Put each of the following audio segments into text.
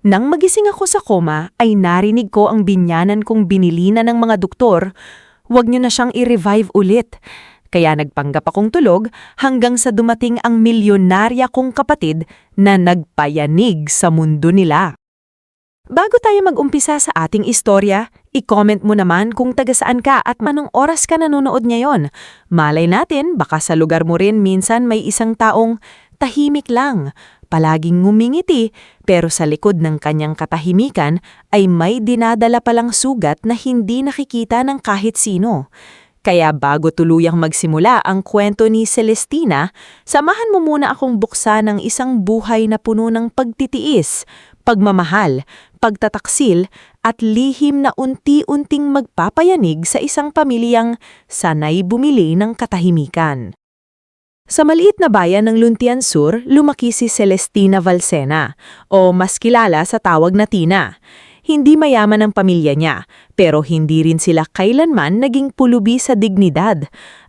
Nang magising ako sa koma, ay narinig ko ang binyanan kong binili na ng mga doktor, huwag niyo na siyang i-revive ulit. Kaya nagpanggap akong tulog hanggang sa dumating ang milyonarya kong kapatid na nagpayanig sa mundo nila. Bago tayo mag-umpisa sa ating istorya, i-comment mo naman kung taga saan ka at anong oras ka nanonood ngayon. Malay natin, baka sa lugar mo rin minsan may isang taong tahimik lang, palaging ngumingiti, pero sa likod ng kanyang katahimikan ay may dinadala palang sugat na hindi nakikita ng kahit sino. Kaya bago tuluyang magsimula ang kwento ni Celestina, samahan mo muna akong buksan ng isang buhay na puno ng pagtitiis, pagmamahal, pagtataksil at lihim na unti-unting magpapayanig sa isang pamilyang sanay bumili ng katahimikan. Sa maliit na bayan ng Luntian Sur, lumaki si Celestina Valsena, o mas kilala sa tawag na Tina. Hindi mayaman ang pamilya niya, pero hindi rin sila kailanman naging pulubi sa dignidad.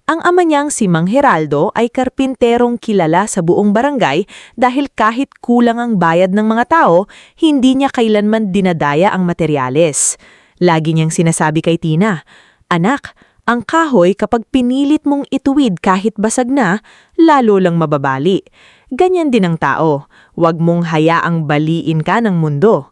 Ang ama niyang si Mang Geraldo ay karpinterong kilala sa buong barangay dahil kahit kulang ang bayad ng mga tao, hindi niya kailanman dinadaya ang materyales. Lagi niyang sinasabi kay Tina, "Anak, ang kahoy kapag pinilit mong ituwid kahit basag na, lalo lang mababali. Ganyan din ang tao, huwag mong hayaang baliin ka ng mundo."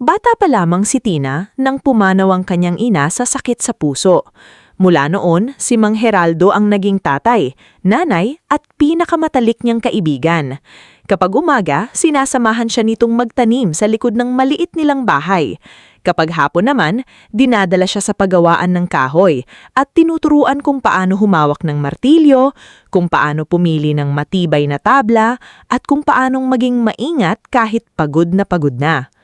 Bata pa lamang si Tina nang pumanaw ang kanyang ina sa sakit sa puso. Mula noon, si Mang Geraldo ang naging tatay, nanay at pinakamatalik niyang kaibigan. Kapag umaga, sinasamahan siya nitong magtanim sa likod ng maliit nilang bahay. Kapag hapon naman, dinadala siya sa paggawaan ng kahoy at tinuturuan kung paano humawak ng martilyo, kung paano pumili ng matibay na tabla, at kung paanong maging maingat kahit pagod na.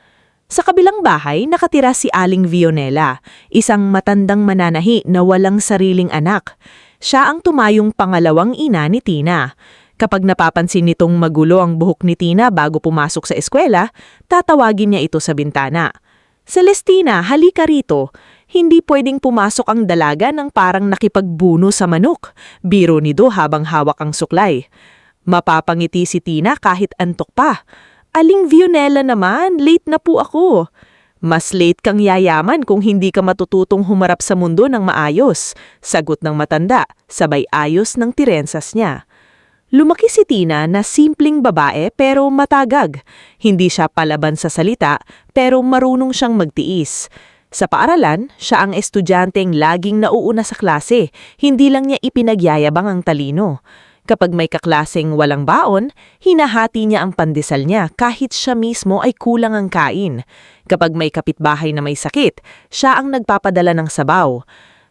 Sa kabilang bahay, nakatira si Aling Vionela, isang matandang mananahi na walang sariling anak. Siya ang tumayong pangalawang ina ni Tina. Kapag napapansin nitong magulo ang buhok ni Tina bago pumasok sa eskwela, tatawagin niya ito sa bintana. "Celestina, halika rito. Hindi pwedeng pumasok ang dalaga ng parang nakipagbuno sa manok," biro ni Do habang hawak ang suklay. Mapapangiti si Tina kahit antok pa. "Aling Vionela naman, late na po ako." "Mas late kang yayaman kung hindi ka matututong humarap sa mundo ng maayos," sagot ng matanda, sabay ayos ng tirensas niya. Lumaki si Tina na simpleng babae pero matagag. Hindi siya palaban sa salita pero marunong siyang magtiis. Sa paaralan, siya ang estudyanteng laging nauuna sa klase, hindi lang niya ipinagyayabang ang talino. Kapag may kaklaseng walang baon, hinahati niya ang pandesal niya kahit siya mismo ay kulang ang kain. Kapag may kapitbahay na may sakit, siya ang nagpapadala ng sabaw.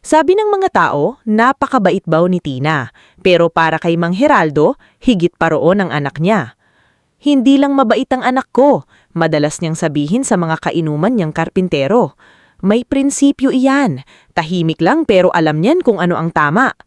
Sabi ng mga tao, napakabait baw ni Tina, pero para kay Mang Geraldo, higit pa roon ang anak niya. "Hindi lang mabait ang anak ko," madalas niyang sabihin sa mga kainuman niyang karpintero. "May prinsipyo iyan, tahimik lang pero alam niyan kung ano ang tama."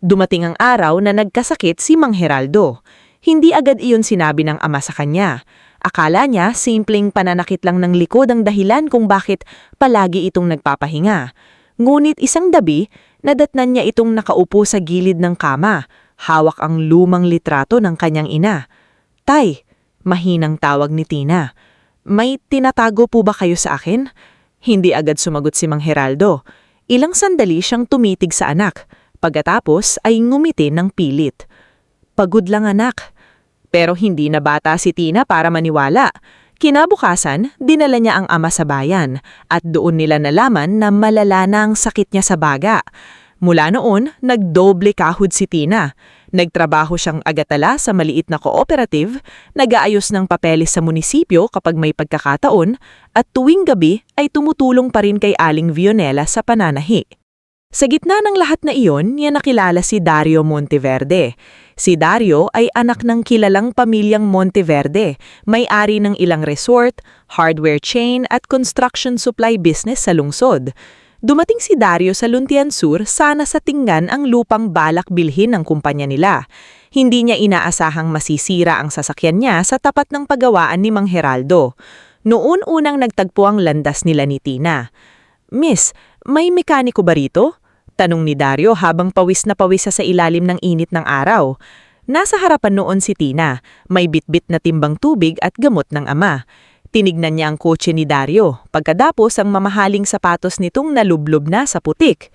Dumating ang araw na nagkasakit si Mang Geraldo. Hindi agad iyon sinabi ng ama sa kanya. Akala niya simpleng pananakit lang ng likod ang dahilan kung bakit palagi itong nagpapahinga. Ngunit isang gabi, nadatnan niya itong nakaupo sa gilid ng kama, hawak ang lumang litrato ng kanyang ina. "Tay," mahinang tawag ni Tina, "may tinatago po ba kayo sa akin?" Hindi agad sumagot si Mang Geraldo. Ilang sandali siyang tumitig sa anak. Pagkatapos ay ngumiti ng pilit. "Pagod lang anak." Pero hindi na bata si Tina para maniwala. Kinabukasan, dinala niya ang ama sa bayan at doon nila nalaman na malala na ang sakit niya sa baga. Mula noon, nagdoble kahod si Tina. Nagtrabaho siyang agatala sa maliit na cooperative, nag-aayos ng papeles sa munisipyo kapag may pagkakataon, at tuwing gabi ay tumutulong pa rin kay Aling Vionela sa pananahi. Sa gitna ng lahat na iyon, niya nakilala si Dario Monteverde. Si Dario ay anak ng kilalang pamilyang Monteverde, may-ari ng ilang resort, hardware chain at construction supply business sa lungsod. Dumating si Dario sa Luntian Sur sana sa tingnan ang lupang balak bilhin ng kumpanya nila. Hindi niya inaasahang masisira ang sasakyan niya sa tapat ng paggawaan ni Mang Geraldo. Noon unang nagtagpo ang landas nila ni Tina. "Miss, may mekaniko ba rito?" tanong ni Dario habang pawis na pawis sa ilalim ng init ng araw. Nasa harapan noon si Tina, may bitbit na timbang tubig at gamot ng ama. Tinignan niya ang kotse ni Dario, pagkatapos ang mamahaling sapatos nitong nalublob na sa putik.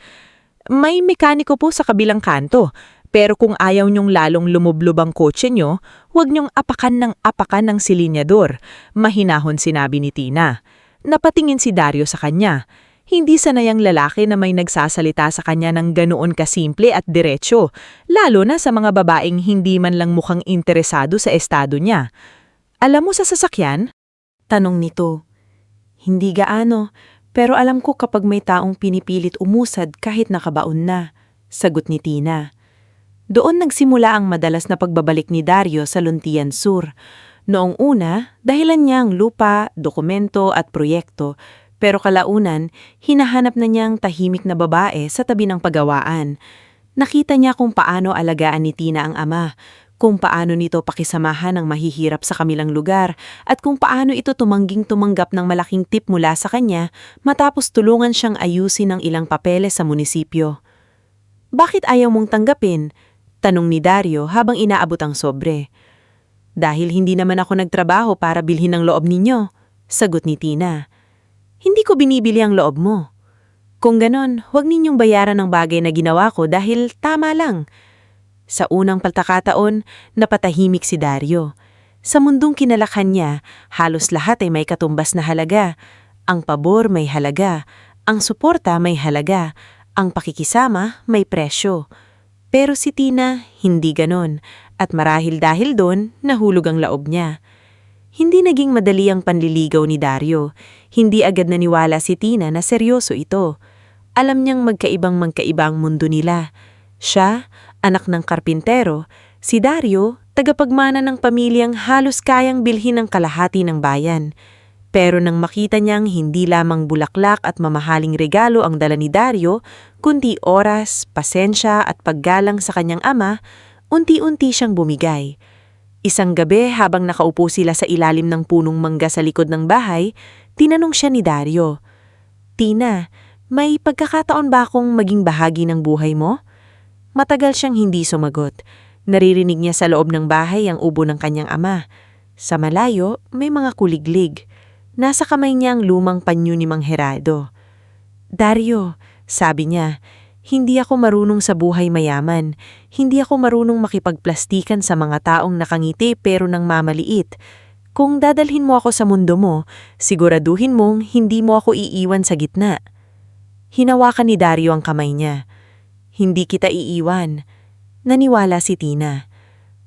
May mekaniko po sa kabilang kanto, pero kung ayaw niyong lalong lumublob ang kotse niyo, huwag niyong apakan ng silinyador, mahinahon sinabi ni Tina. Napatingin si Dario sa kanya. Hindi sanayang lalaki na may nagsasalita sa kanya ng ganoon kasimple at diretsyo, lalo na sa mga babaeng hindi man lang mukhang interesado sa estado niya. Alam mo sa sasakyan? Tanong nito. Hindi gaano, pero alam ko kapag may taong pinipilit umusad kahit nakabaon na, sagot ni Tina. Doon nagsimula ang madalas na pagbabalik ni Dario sa Luntian Sur. Noong una, dahilan niya ang lupa, dokumento at proyekto, pero kalaunan, hinahanap na niya ang tahimik na babae sa tabi ng pagawaan. Nakita niya kung paano alagaan ni Tina ang ama, kung paano nito pakisamahan ang mahihirap sa kamilang lugar, at kung paano ito tumangging-tumanggap ng malaking tip mula sa kanya matapos tulungan siyang ayusin ang ilang papeles sa munisipyo. Bakit ayaw mong tanggapin? Tanong ni Dario habang inaabot ang sobre. Dahil hindi naman ako nagtrabaho para bilhin ang loob ninyo, sagot ni Tina. Hindi ko binibili ang loob mo. Kung ganon, huwag ninyong bayaran ang bagay na ginawa ko dahil tama lang. Sa unang pagkakataon, napatahimik si Dario. Sa mundong kinalakhan niya, halos lahat ay may katumbas na halaga. Ang pabor may halaga, ang suporta may halaga, ang pakikisama may presyo. Pero si Tina, hindi ganon, at marahil dahil doon, nahulog ang laob niya. Hindi naging madali ang panliligaw ni Dario. Hindi agad naniwala si Tina na seryoso ito. Alam niyang magkaibang mundo nila. Siya, anak ng karpintero, si Dario, tagapagmana ng pamilyang halos kayang bilhin ang kalahati ng bayan. Pero nang makita niyang hindi lamang bulaklak at mamahaling regalo ang dala ni Dario, kundi oras, pasensya at paggalang sa kanyang ama, unti-unti siyang bumigay. Isang gabi habang nakaupo sila sa ilalim ng punong mangga sa likod ng bahay, tinanong siya ni Dario, "Tina, may pagkakataon ba akong maging bahagi ng buhay mo?" Matagal siyang hindi sumagot. Naririnig niya sa loob ng bahay ang ubo ng kanyang ama. Sa malayo, may mga kuliglig. Nasa kamay niya ang lumang panyo ni Mang Gerardo. "Dario," sabi niya, "hindi ako marunong sa buhay mayaman. Hindi ako marunong makipagplastikan sa mga taong nakangiti pero nang mamaliit. Kung dadalhin mo ako sa mundo mo, siguraduhin mong hindi mo ako iiwan sa gitna." Hinawakan ni Dario ang kamay niya. "Hindi kita iiwan." Naniwala si Tina.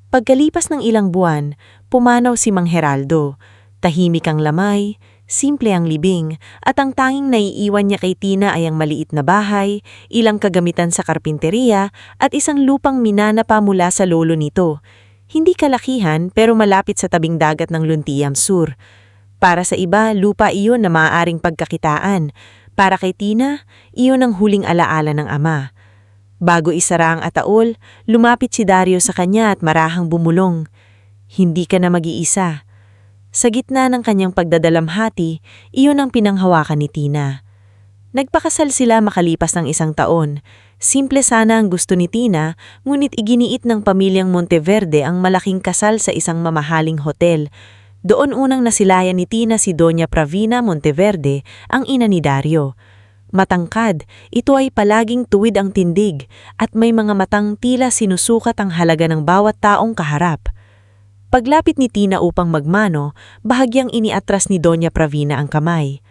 Pagkalipas ng ilang buwan, pumanaw si Mang Gerardo. Tahimik ang lamay, simple ang libing, at ang tanging naiiwan niya kay Tina ay ang maliit na bahay, ilang kagamitan sa karpinteriya, at isang lupang minanapa mula sa lolo nito. Hindi kalakihan pero malapit sa tabing dagat ng Luntiam Sur. Para sa iba, lupa iyon na maaaring pagkakitaan. Para kay Tina, iyon ang huling alaala ng ama. Bago isara ang ataol, lumapit si Dario sa kanya at marahang bumulong. "Hindi ka na mag-iisa." Sa gitna ng kanyang pagdadalamhati, iyon ang pinanghawakan ni Tina. Nagpakasal sila makalipas ng 1 taon. Simple sana ang gusto ni Tina, ngunit iginiit ng pamilyang Monteverde ang malaking kasal sa isang mamahaling hotel. Doon unang nasilayan ni Tina si Doña Pravina Monteverde, ang ina ni Dario. Matangkad, ito ay palaging tuwid ang tindig at may mga matang tila sinusukat ang halaga ng bawat taong kaharap. Paglapit ni Tina upang magmano, bahagyang iniatras ni Doña Pravina ang kamay.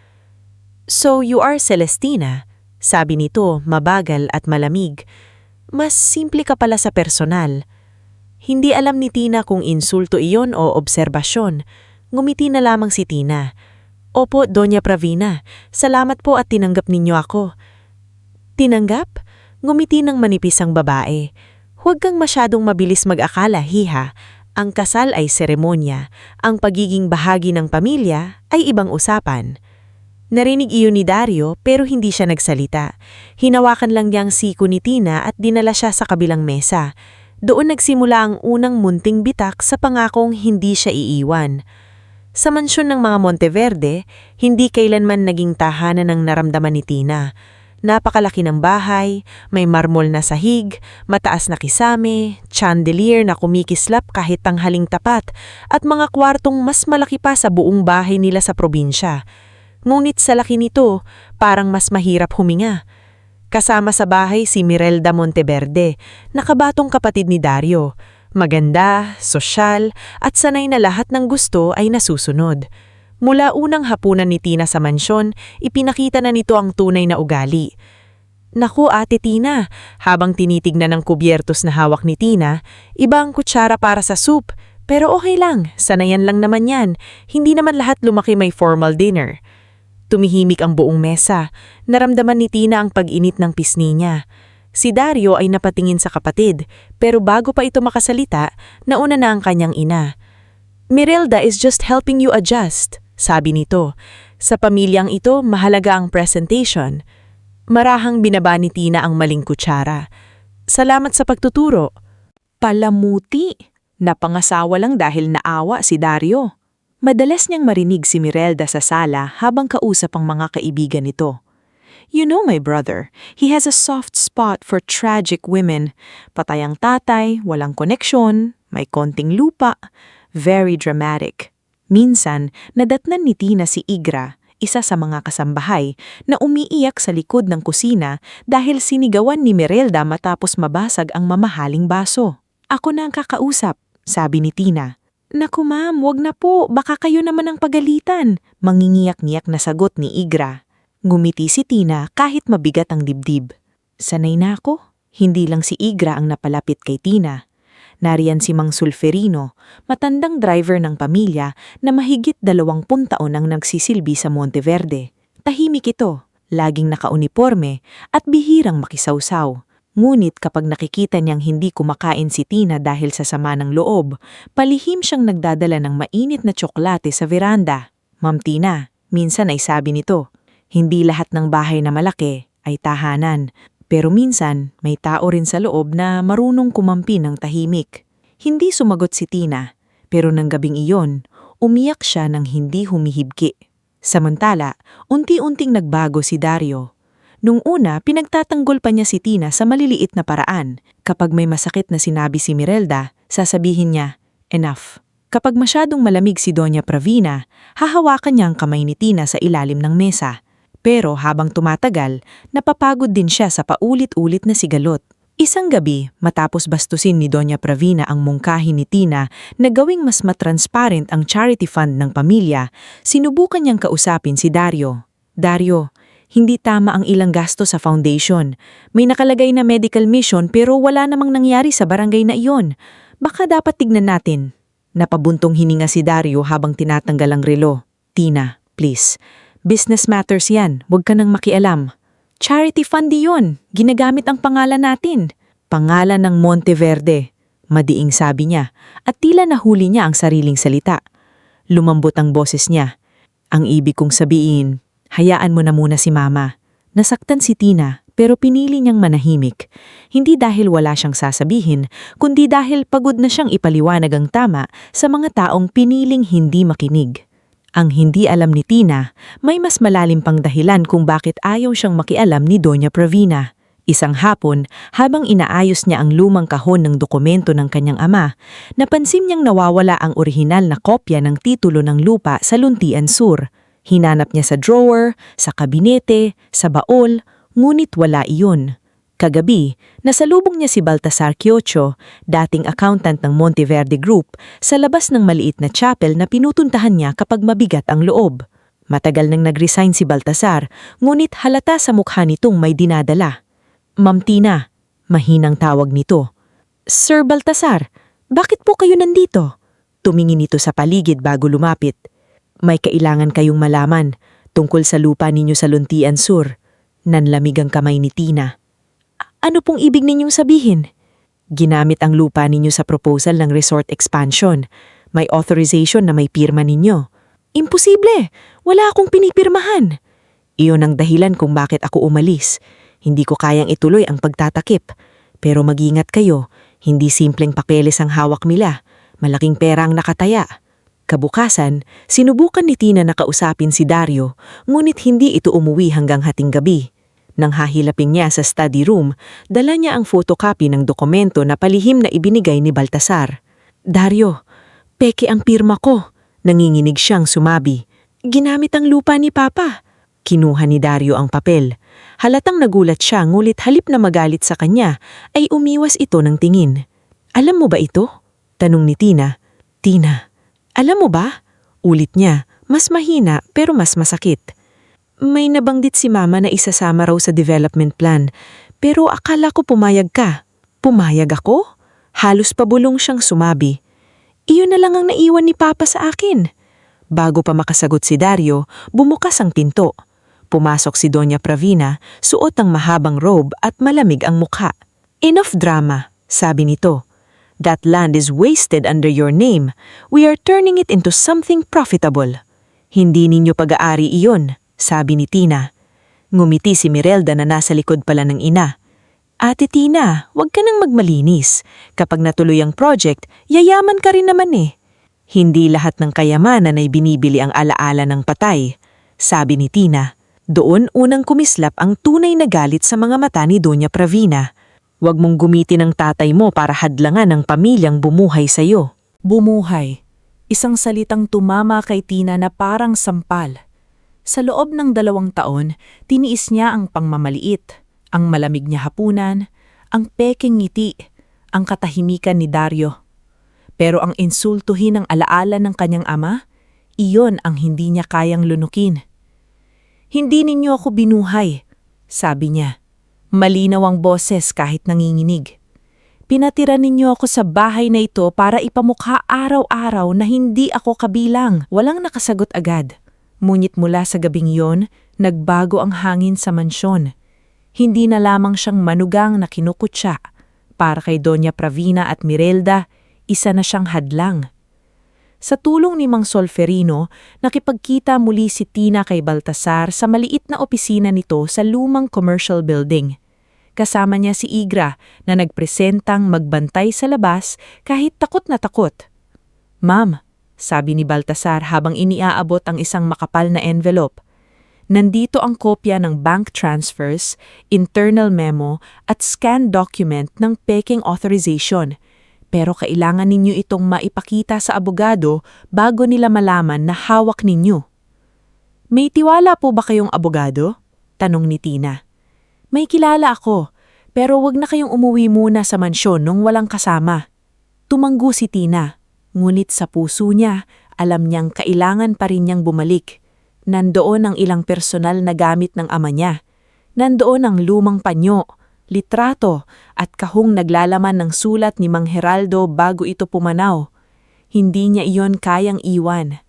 "So you are Celestina," sabi nito, mabagal at malamig. "Mas simple ka pala sa personal." Hindi alam ni Tina kung insulto iyon o obserbasyon. Ngumiti na lamang si Tina. "Opo, Doña Pravina. Salamat po at tinanggap ninyo ako." "Tinanggap?" Ngumiti ng manipis ang babae. "Huwag kang masyadong mabilis mag-akala, hiha. Ang kasal ay seremonya. Ang pagiging bahagi ng pamilya ay ibang usapan." Narinig iyon ni Dario pero hindi siya nagsalita. Hinawakan lang niya ang siko ni Tina at dinala siya sa kabilang mesa. Doon nagsimula ang unang munting bitak sa pangakong hindi siya iiwan. Sa mansyon ng mga Monteverde, hindi kailanman naging tahanan ng naramdaman ni Tina. Napakalaki ng bahay, may marmol na sahig, mataas na kisame, chandelier na kumikislap kahit tanghaling tapat, at mga kwartong mas malaki pa sa buong bahay nila sa probinsya. Ngunit sa laki nito, parang mas mahirap huminga. Kasama sa bahay si Mirelda Monteverde, nakabatong kapatid ni Dario. Maganda, sosyal, at sanay na lahat ng gusto ay nasusunod. Mula unang hapunan ni Tina sa mansyon, ipinakita na nito ang tunay na ugali. Naku, Ate Tina, habang tinitignan ng kubyertos na hawak ni Tina, iba ang kutsara para sa soup. Pero okay lang, sanayan lang naman yan. Hindi naman lahat lumaki may formal dinner. Tumihimik ang buong mesa. Naramdaman ni Tina ang pag-init ng pisngi niya. Si Dario ay napatingin sa kapatid, pero bago pa ito makasalita, nauna na ang kanyang ina. Mirelda is just helping you adjust, sabi nito. Sa pamilyang ito, mahalaga ang presentation. Marahang binaba ni Tina ang maling kutsara. Salamat sa pagtuturo. Palamuti. Napangasawa lang dahil naawa si Dario. Madalas niyang marinig si Mirelda sa sala habang kausap ang mga kaibigan nito. You know my brother, he has a soft spot for tragic women. Patay ang tatay, walang koneksyon, may konting lupa. Very dramatic. Minsan, nadatnan ni Tina si Igra, isa sa mga kasambahay, na umiiyak sa likod ng kusina dahil sinigawan ni Mirelda matapos mabasag ang mamahaling baso. Ako na ang kakausap, sabi ni Tina. Naku ma'am, wag na po, baka kayo naman ang pagalitan, mangingiyak-ngiyak na sagot ni Igra. Ngumiti si Tina kahit mabigat ang dibdib. Sanay na ako, hindi lang si Igra ang napalapit kay Tina. Nariyan si Mang Sulferino, matandang driver ng pamilya na mahigit 20 taon ang nagsisilbi sa Monteverde. Tahimik ito, laging nakauniporme at bihirang makisawsaw. Ngunit kapag nakikita niyang hindi kumakain si Tina dahil sa sama ng loob, palihim siyang nagdadala ng mainit na tsokolate sa veranda. Ma'am Tina, minsan ay sabi nito, hindi lahat ng bahay na malaki ay tahanan. Pero minsan, may tao rin sa loob na marunong kumampi ng tahimik. Hindi sumagot si Tina, pero ng gabing iyon, umiyak siya ng hindi humihibki. Samantala, unti-unting nagbago si Dario. Nung una, pinagtatanggol pa niya si Tina sa maliliit na paraan. Kapag may masakit na sinabi si Mirelda, sasabihin niya, enough. Kapag masyadong malamig si Doña Pravina, hahawakan niya ang kamay ni Tina sa ilalim ng mesa. Pero habang tumatagal, napapagod din siya sa paulit-ulit na sigalot. Isang gabi, matapos bastusin ni Doña Pravina ang mungkahi ni Tina na gawing mas matransparent ang charity fund ng pamilya, sinubukan niyang kausapin si Dario. Dario, hindi tama ang ilang gasto sa foundation. May nakalagay na medical mission pero wala namang nangyari sa barangay na iyon. Baka dapat tignan natin. Napabuntong hininga si Dario habang tinatanggal ang relo. Tina, please. Business matters yan, huwag ka nang makialam. Charity fund yun, ginagamit ang pangalan natin. Pangalan ng Monteverde, madiing sabi niya, at tila nahuli niya ang sariling salita. Lumambot ang boses niya. Ang ibig kong sabihin, hayaan mo na muna si Mama. Nasaktan si Tina, pero pinili niyang manahimik. Hindi dahil wala siyang sasabihin, kundi dahil pagod na siyang ipaliwanag ang tama sa mga taong piniling hindi makinig. Ang hindi alam ni Tina, may mas malalim pang dahilan kung bakit ayaw siyang makialam ni Doña Pravina. Isang hapon, habang inaayos niya ang lumang kahon ng dokumento ng kanyang ama, napansin niyang nawawala ang orihinal na kopya ng titulo ng lupa sa Luntian Sur. Hinanap niya sa drawer, sa kabinete, sa baol, ngunit wala iyon. Kagabi, nasalubong niya si Baltasar Quiocho, dating accountant ng Monteverde Group, sa labas ng maliit na chapel na pinutuntahan niya kapag mabigat ang loob. Matagal nang nag-resign si Baltasar, ngunit halata sa mukha nitong may dinadala. Ma'am Tina, mahinang tawag nito. Sir Baltasar, bakit po kayo nandito? Tumingin ito sa paligid bago lumapit. May kailangan kayong malaman tungkol sa lupa ninyo sa Luntian Sur. Nanlamig ang kamay ni Tina. Ano pong ibig ninyong sabihin? Ginamit ang lupa ninyo sa proposal ng resort expansion. May authorization na may pirma ninyo. Imposible! Wala akong pinipirmahan. Iyon ang dahilan kung bakit ako umalis. Hindi ko kayang ituloy ang pagtatakip. Pero mag-ingat kayo, hindi simpleng papeles ang hawak nila. Malaking pera ang nakataya. Kabukasan, sinubukan ni Tina na kausapin si Dario, ngunit hindi ito umuwi hanggang hating gabi. Nang hahilapin niya sa study room, dala niya ang photocopy ng dokumento na palihim na ibinigay ni Baltasar. Dario, peke ang pirma ko. Nanginginig siyang sumabi. Ginamit ang lupa ni Papa. Kinuha ni Dario ang papel. Halatang nagulat siya ngulit halip na magalit sa kanya ay umiwas ito ng tingin. Alam mo ba ito? Tanong ni Tina. Tina, alam mo ba? Ulit niya, mas mahina pero mas masakit. May nabanggit si Mama na isasama raw sa development plan, pero akala ko pumayag ka. Pumayag ako? Halos pabulong siyang sumabi. Iyon na lang ang naiwan ni Papa sa akin. Bago pa makasagot si Dario, bumukas ang pinto. Pumasok si Doña Pravina, suot ang mahabang robe at malamig ang mukha. Enough drama, sabi nito. That land is wasted under your name. We are turning it into something profitable. Hindi ninyo pag-aari iyon, sabi ni Tina. Ngumiti si Mirelda na nasa likod pala ng ina. Ate Tina, huwag ka nang magmalinis. Kapag natuloy ang project, yayaman ka rin naman eh. Hindi lahat ng kayamanan ay binibili ang alaala ng patay, sabi ni Tina. Doon unang kumislap ang tunay na galit sa mga mata ni Doña Pravina. Huwag mong gumitin ng tatay mo para hadlangan ang pamilyang bumuhay sa'yo. Bumuhay. Isang salitang tumama kay Tina na parang sampal. Sa loob ng 2 taon, tiniis niya ang pangmamaliit, ang malamig niya hapunan, ang peking ngiti, ang katahimikan ni Dario. Pero ang insultuhin ng alaala ng kanyang ama, iyon ang hindi niya kayang lunukin. Hindi ninyo ako binuhay, sabi niya. Malinaw ang boses kahit nanginginig. Pinatira ninyo ako sa bahay na ito para ipamukha araw-araw na hindi ako kabilang. Walang nakasagot agad. Ngunit mula sa gabing yon, nagbago ang hangin sa mansyon. Hindi na lamang siyang manugang na kinukutya. Para kay Doña Pravina at Mirelda, isa na siyang hadlang. Sa tulong ni Mang Solferino, nakipagkita muli si Tina kay Baltasar sa maliit na opisina nito sa lumang commercial building. Kasama niya si Igra na nagpresentang magbantay sa labas kahit takot na takot. Ma'am, sabi ni Baltasar habang iniaabot ang isang makapal na envelope. Nandito ang kopya ng bank transfers, internal memo at scanned document ng peking authorization. Pero kailangan ninyo itong maipakita sa abogado bago nila malaman na hawak ninyo. May tiwala po ba kayong abogado? Tanong ni Tina. May kilala ako, pero wag na kayong umuwi muna sa mansyon nung walang kasama. Tumanggo si Tina, ngunit sa puso niya, alam niyang kailangan pa rin niyang bumalik. Nandoon ang ilang personal na gamit ng ama niya. Nandoon ang lumang panyo, litrato at kahong naglalaman ng sulat ni Mang Heraldo bago ito pumanaw. Hindi niya iyon kayang iwan.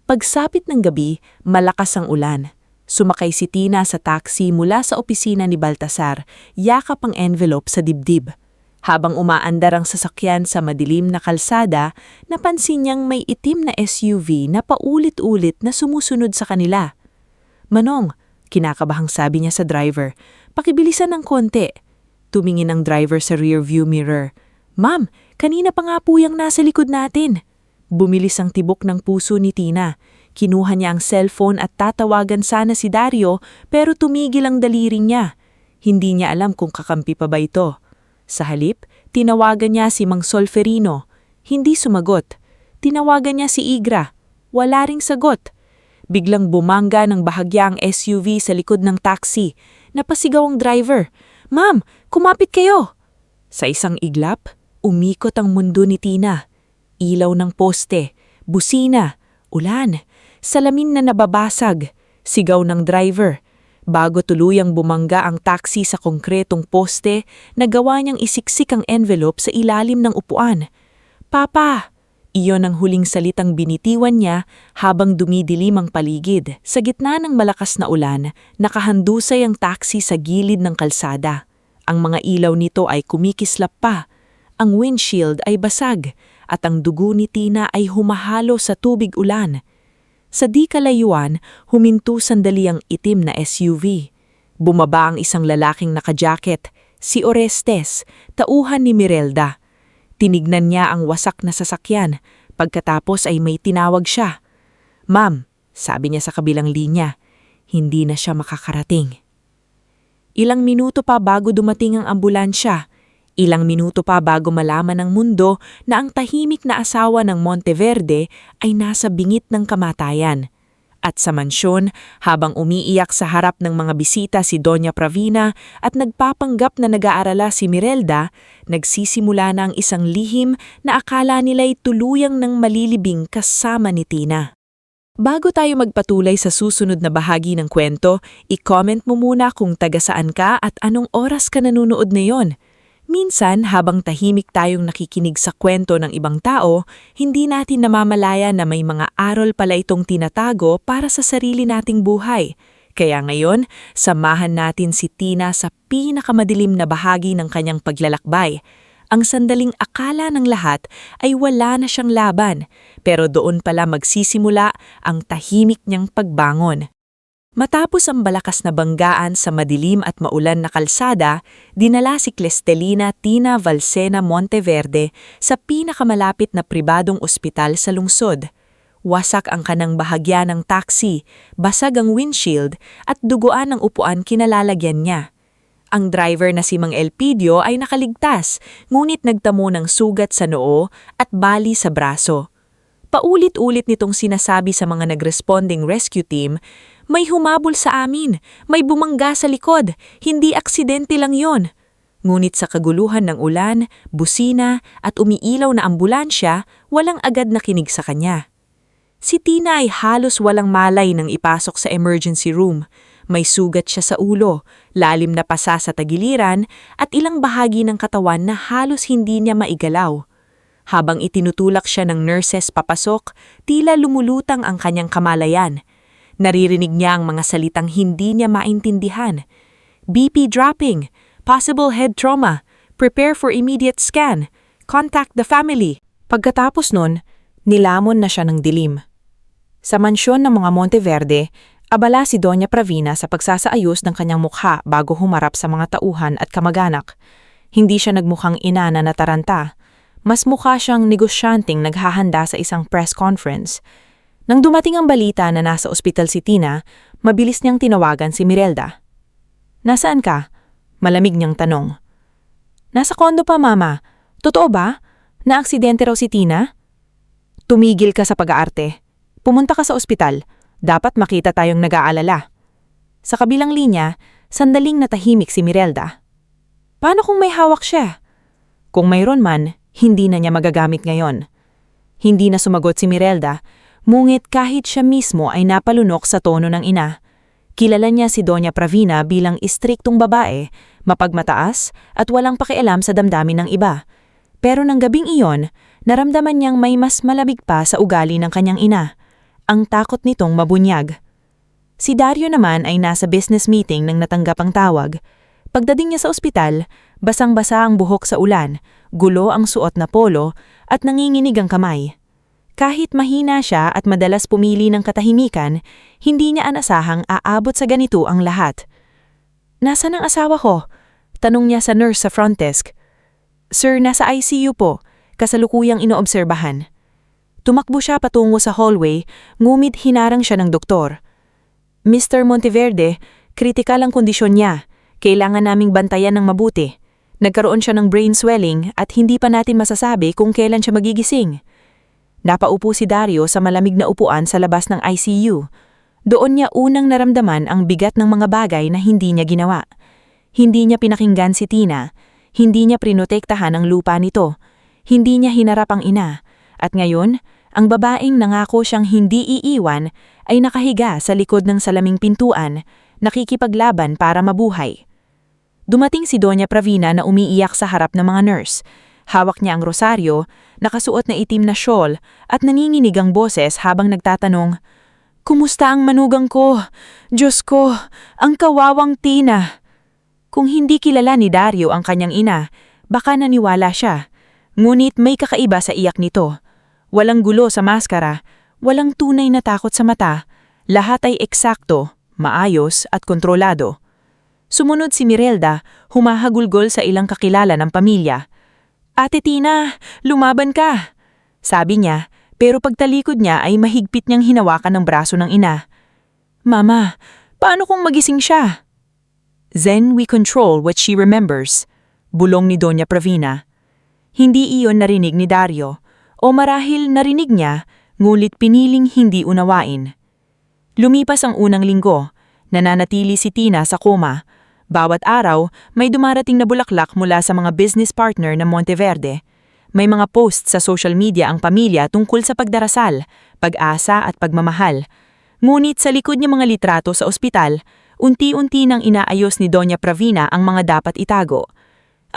Pagsapit ng gabi, malakas ang ulan. Sumakay si Tina sa taxi mula sa opisina ni Baltasar, yakap ang envelope sa dibdib. Habang umaandar ang sasakyan sa madilim na kalsada, napansin niyang may itim na SUV na paulit-ulit na sumusunod sa kanila. Manong, kinakabahang sabi niya sa driver, pakibilisan ng konti. Tumingin ang driver sa rearview mirror. Ma'am, kanina pa nga po yung nasa likod natin. Bumilis ang tibok ng puso ni Tina. Kinuha niya ang cellphone at tatawagan sana si Dario pero tumigil ang daliri niya. Hindi niya alam kung kakampi pa ba ito. Sa halip, tinawagan niya si Mang Solferino. Hindi sumagot. Tinawagan niya si Igra. Wala ring sagot. Biglang bumangga ng bahagya ang SUV sa likod ng taxi. Napasigaw ang driver. Ma'am, kumapit kayo! Sa isang iglap, umikot ang mundo ni Tina. Ilaw ng poste, busina, ulan, salamin na nababasag, sigaw ng driver. Bago tuluyang bumangga ang taxi sa konkretong poste, nagawa niyang isiksik ang envelope sa ilalim ng upuan. Papa! Iyon ang huling salitang binitiwan niya habang dumidilim ang paligid. Sa gitna ng malakas na ulan, nakahandusay ang taxi sa gilid ng kalsada. Ang mga ilaw nito ay kumikislap pa. Ang windshield ay basag at ang dugo ni Tina ay humahalo sa tubig ulan. Sa di kalayuan, huminto sandali ang itim na SUV. Bumaba ang isang lalaking nakajacket, si Orestes, tauhan ni Mirelda. Tinignan niya ang wasak na sasakyan, pagkatapos ay may tinawag siya. Ma'am, sabi niya sa kabilang linya, hindi na siya makakarating. Ilang minuto pa bago dumating ang ambulansya. Ilang minuto pa bago malaman ng mundo na ang tahimik na asawa ng Monteverde ay nasa bingit ng kamatayan. At sa mansyon, habang umiiyak sa harap ng mga bisita si Doña Pravina at nagpapanggap na nag-aarala si Mirelda, nagsisimula na ang isang lihim na akala nila'y tuluyang ng malilibing kasama ni Tina. Bago tayo magpatuloy sa susunod na bahagi ng kwento, i-comment mo muna kung taga saan ka at anong oras ka nanonood ngayon. Minsan, habang tahimik tayong nakikinig sa kwento ng ibang tao, hindi natin namamalaya na may mga aral pala itong tinatago para sa sarili nating buhay. Kaya ngayon, samahan natin si Tina sa pinakamadilim na bahagi ng kanyang paglalakbay. Ang sandaling akala ng lahat ay wala na siyang laban, pero doon pala magsisimula ang tahimik niyang pagbangon. Matapos ang balakas na banggaan sa madilim at maulan na kalsada, dinala si Clistelina Tina Valsena Monteverde sa pinakamalapit na pribadong ospital sa lungsod. Wasak ang kanang bahagya ng taxi, basag ang windshield at duguan ng upuan kinalalagyan niya. Ang driver na si Mang Elpidio ay nakaligtas, ngunit nagtamo ng sugat sa noo at bali sa braso. Paulit-ulit nitong sinasabi sa mga nag-responding rescue team, "May humabol sa amin, may bumangga sa likod, hindi aksidente lang yon." Ngunit sa kaguluhan ng ulan, busina at umiilaw na ambulansya, walang agad nakinig sa kanya. Si Tina ay halos walang malay nang ipasok sa emergency room. May sugat siya sa ulo, lalim na pasa sa tagiliran at ilang bahagi ng katawan na halos hindi niya maigalaw. Habang itinutulak siya ng nurses papasok, tila lumulutang ang kanyang kamalayan. Naririnig niya ang mga salitang hindi niya maintindihan. "BP dropping, possible head trauma, prepare for immediate scan, contact the family." Pagkatapos nun, nilamon na siya ng dilim. Sa mansyon ng mga Monteverde, abala si Doña Pravina sa pagsasaayos ng kanyang mukha bago humarap sa mga tauhan at kamag-anak. Hindi siya nagmukhang ina na nataranta. Mas mukha siyang negosyanteng naghahanda sa isang press conference. Nang dumating ang balita na nasa ospital si Tina, mabilis niyang tinawagan si Mirelda. "Nasaan ka?" Malamig niyang tanong. "Nasa kondo pa, Mama. Totoo ba? Naaksidente raw si Tina?" "Tumigil ka sa pag-aarte. Pumunta ka sa ospital. Dapat makita tayong nag-aalala." Sa kabilang linya, sandaling natahimik si Mirelda. "Paano kung may hawak siya?" "Kung mayroon man, hindi na niya magagamit ngayon." Hindi na sumagot si Mirelda, ngunit kahit siya mismo ay napalunok sa tono ng ina. Kilala niya si Doña Pravina bilang istriktong babae, mapagmataas at walang pakialam sa damdamin ng iba. Pero nang gabing iyon, naramdaman niyang may mas malamig pa sa ugali ng kanyang ina, ang takot nitong mabunyag. Si Dario naman ay nasa business meeting nang natanggap ang tawag. Pagdating niya sa ospital, basang-basa ang buhok sa ulan, gulo ang suot na polo at nanginginig ang kamay. Kahit mahina siya at madalas pumili ng katahimikan, hindi niya anasahang aabot sa ganito ang lahat. "Nasaan ang asawa ko?" tanong niya sa nurse sa front desk. "Sir, nasa ICU po, kasalukuyang inoobserbahan." Tumakbo siya patungo sa hallway, ngumit hinarang siya ng doktor. "Mr. Monteverde, kritikal ang kondisyon niya. Kailangan naming bantayan ng mabuti. Nagkaroon siya ng brain swelling at hindi pa natin masasabi kung kailan siya magigising." Napaupo si Dario sa malamig na upuan sa labas ng ICU. Doon niya unang naramdaman ang bigat ng mga bagay na hindi niya ginawa. Hindi niya pinakinggan si Tina. Hindi niya prinotektahan ang lupa nito. Hindi niya hinarap ang ina. At ngayon, ang babaeng nangako siyang hindi iiwan ay nakahiga sa likod ng salaming pintuan, nakikipaglaban para mabuhay. Dumating si Doña Pravina na umiiyak sa harap ng mga nurse. Hawak niya ang rosaryo, nakasuot na itim na shawl at nanginginig ang boses habang nagtatanong, "Kumusta ang manugang ko? Diyos ko, ang kawawang Tina." Kung hindi kilala ni Dario ang kanyang ina, baka naniwala siya. Ngunit may kakaiba sa iyak nito. Walang gulo sa maskara, walang tunay na takot sa mata. Lahat ay eksakto, maayos at kontrolado. Sumunod si Mirelda, humahagulgol sa ilang kakilala ng pamilya. "Ate Tina, lumaban ka!" sabi niya, pero pagtalikod niya ay mahigpit niyang hinawakan ng braso ng ina. "Mama, paano kung magising siya?" Then we control what she remembers, bulong ni Doña Pravina. Hindi iyon narinig ni Dario, o marahil narinig niya, ngulit piniling hindi unawain. Lumipas ang unang linggo, nananatili si Tina sa koma. Bawat araw, may dumarating na bulaklak mula sa mga business partner ng Monteverde. May mga posts sa social media ang pamilya tungkol sa pagdarasal, pag-asa at pagmamahal. Ngunit sa likod ng mga litrato sa ospital, unti-unti nang inaayos ni Doña Pravina ang mga dapat itago.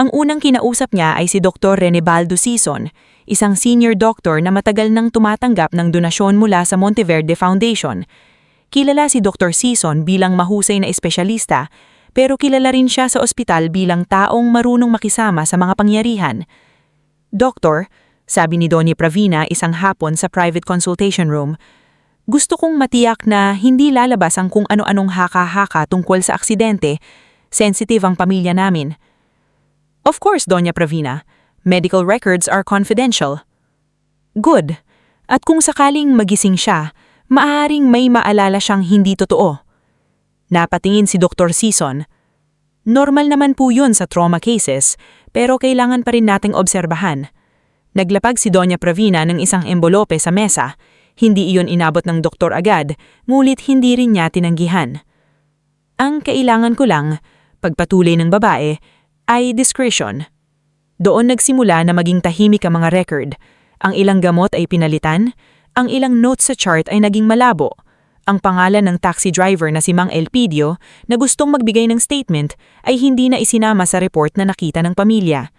Ang unang kinausap niya ay si Dr. Renebaldo Sison, isang senior doctor na matagal nang tumatanggap ng donasyon mula sa Monteverde Foundation. Kilala si Dr. Sison bilang mahusay na espesyalista, pero kilala rin siya sa ospital bilang taong marunong makisama sa mga pangyarihan. Doktor, sabi ni Doña Pravina isang hapon sa private consultation room, gusto kong matiyak na hindi lalabas ang kung ano-anong haka-haka tungkol sa aksidente. Sensitive ang pamilya namin. Of course, Doña Pravina. Medical records are confidential. Good. At kung sakaling magising siya, maaaring may maalala siyang hindi totoo. Napatingin si Dr. Sison. Normal naman po yun sa trauma cases, pero kailangan pa rin nating obserbahan. Naglapag si Doña Pravina ng isang embolope sa mesa. Hindi iyon inabot ng doktor agad, ngulit hindi rin niya tinanggihan. Ang kailangan ko lang, pagpatuloy ng babae, ay discretion. Doon nagsimula na maging tahimik ang mga record. Ang ilang gamot ay pinalitan, ang ilang notes sa chart ay naging malabo. Ang pangalan ng taxi driver na si Mang Elpidio na gustong magbigay ng statement ay hindi na isinama sa report na nakita ng pamilya.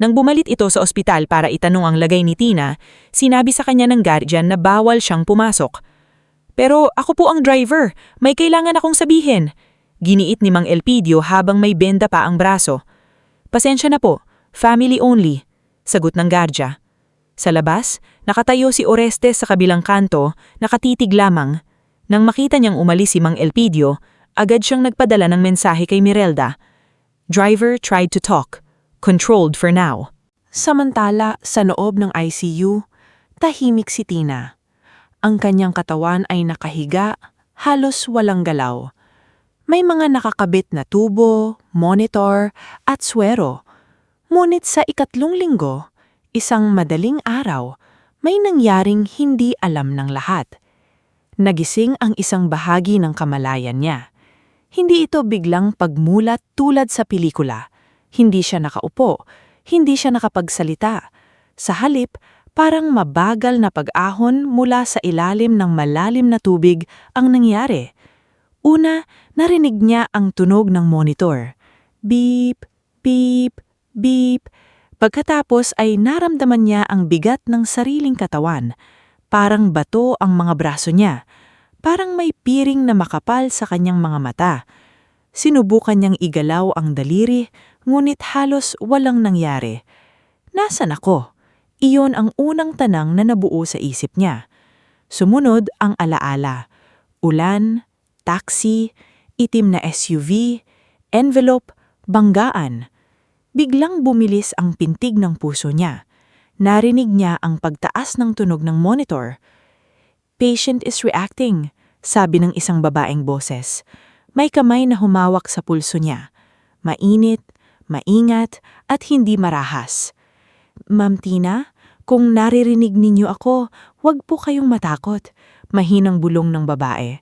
Nang bumalit ito sa ospital para itanong ang lagay ni Tina, sinabi sa kanya ng guardian na bawal siyang pumasok. Pero ako po ang driver, may kailangan akong sabihin. Giniit ni Mang Elpidio habang may benda pa ang braso. Pasensya na po, family only, sagot ng gardya. Sa labas, nakatayo si Orestes sa kabilang kanto, nakatitig lamang. Nang makita niyang umalis si Mang Elpidio, agad siyang nagpadala ng mensahe kay Mirelda. Driver tried to talk. Controlled for now. Samantala, sa loob ng ICU, tahimik si Tina. Ang kanyang katawan ay nakahiga, halos walang galaw. May mga nakakabit na tubo, monitor, at swero. Ngunit sa ikatlong linggo, isang madaling araw, may nangyaring hindi alam ng lahat. Nagising ang isang bahagi ng kamalayan niya. Hindi ito biglang pagmulat tulad sa pelikula. Hindi siya nakaupo, hindi siya nakapagsalita. Sa halip, parang mabagal na pag-ahon mula sa ilalim ng malalim na tubig ang nangyari. Una, narinig niya ang tunog ng monitor. Beep, beep, beep. Pagkatapos ay naramdaman niya ang bigat ng sariling katawan. Parang bato ang mga braso niya. Parang may piring na makapal sa kanyang mga mata. Sinubukan niyang igalaw ang daliri, ngunit halos walang nangyari. Nasaan ako? Iyon ang unang tanang na nabuo sa isip niya. Sumunod ang alaala. Ulan, taxi, itim na SUV, envelope, banggaan. Biglang bumilis ang pintig ng puso niya. Narinig niya ang pagtaas ng tunog ng monitor. Patient is reacting, sabi ng isang babaeng boses. May kamay na humawak sa pulso niya. Mainit, maingat, at hindi marahas. Ma'am Tina, kung naririnig ninyo ako, huwag po kayong matakot. Mahinang bulong ng babae.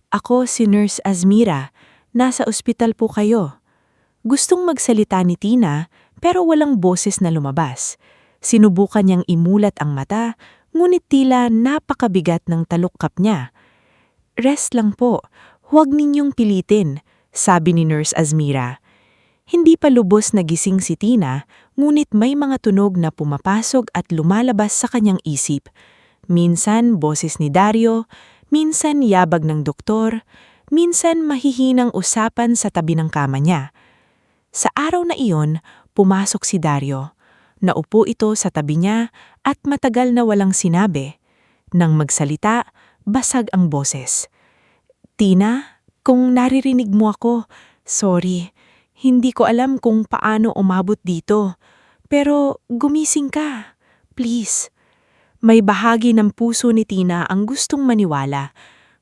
Ako si Nurse Azmira. Nasa ospital po kayo. Gustong magsalita ni Tina, pero walang boses na lumabas. Sinubukan niyang imulat ang mata, ngunit tila napakabigat ng talukap niya. Rest lang po, huwag ninyong pilitin, sabi ni Nurse Azmira. Hindi pa lubos nagising si Tina, ngunit may mga tunog na pumapasok at lumalabas sa kanyang isip. Minsan boses ni Dario, minsan yabag ng doktor, minsan mahihinang usapan sa tabi ng kama niya. Sa araw na iyon, pumasok si Dario. Naupo ito sa tabi niya at matagal na walang sinabi. Nang magsalita, basag ang boses. Tina, kung naririnig mo ako, sorry. Hindi ko alam kung paano umabot dito. Pero gumising ka. Please. May bahagi ng puso ni Tina ang gustong maniwala.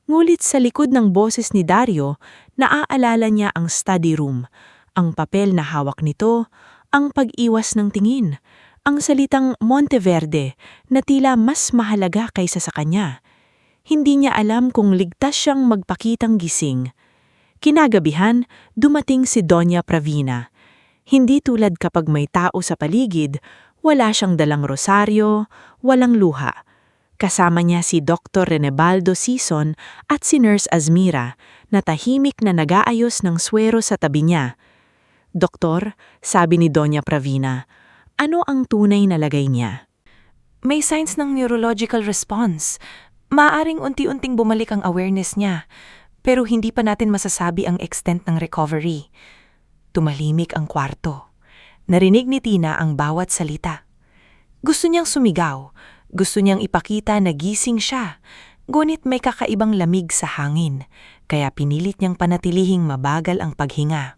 Ngulit sa likod ng boses ni Dario, naaalala niya ang study room, ang papel na hawak nito, ang pag-iwas ng tingin, ang salitang Monteverde na tila mas mahalaga kaysa sa kanya. Hindi niya alam kung ligtas siyang magpakitang gising. Kinagabihan, dumating si Doña Pravina. Hindi tulad kapag may tao sa paligid, wala siyang dalang rosaryo, walang luha. Kasama niya si Dr. Renebaldo Sison at si Nurse Azmira na tahimik na nag-aayos ng swero sa tabi niya. "Doktor," sabi ni Doña Pravina, "ano ang tunay na lagay niya?" May signs ng neurological response. Maaring unti-unting bumalik ang awareness niya, pero hindi pa natin masasabi ang extent ng recovery. Tumalimik ang kwarto. Narinig ni Tina ang bawat salita. Gusto niyang sumigaw. Gusto niyang ipakita na gising siya. Ngunit may kakaibang lamig sa hangin, kaya pinilit niyang panatilihing mabagal ang paghinga.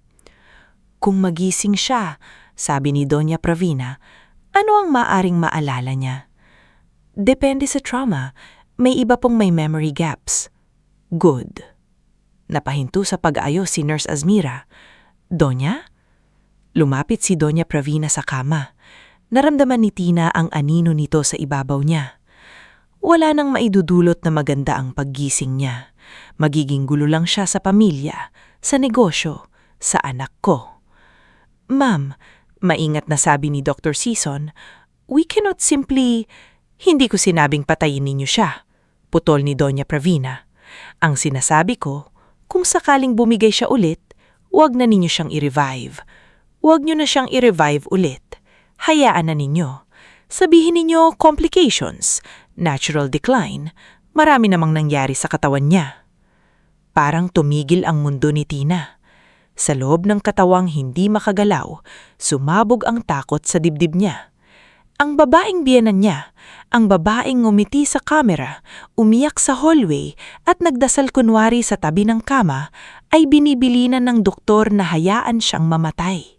Kung magising siya, sabi ni Doña Pravina, ano ang maaring maalala niya? Depende sa trauma. May iba pong may memory gaps. Good. Napahinto sa pag-aayos si Nurse Azmira. "Donya?" Lumapit si Doña Pravina sa kama. Naramdaman ni Tina ang anino nito sa ibabaw niya. Wala nang maidudulot na maganda ang paggising niya. Magiging gulo lang siya sa pamilya, sa negosyo, sa anak ko. "Ma'am," maingat na sabi ni Dr. Sison, "we cannot simply..." "Hindi ko sinabing patayin ninyo siya," putol ni Doña Pravina. "Ang sinasabi ko, kung sakaling bumigay siya ulit, huwag na ninyo siyang i-revive. Huwag nyo na siyang i-revive ulit. Hayaan na ninyo. Sabihin ninyo complications, natural decline, marami namang nangyari sa katawan niya." Parang tumigil ang mundo ni Tina. Sa loob ng katawang hindi makagalaw, sumabog ang takot sa dibdib niya. Ang babaeng biyenan niya, ang babaeng ngumiti sa kamera, umiyak sa hallway at nagdasal kunwari sa tabi ng kama, ay binibilinan ng doktor na hayaan siyang mamatay.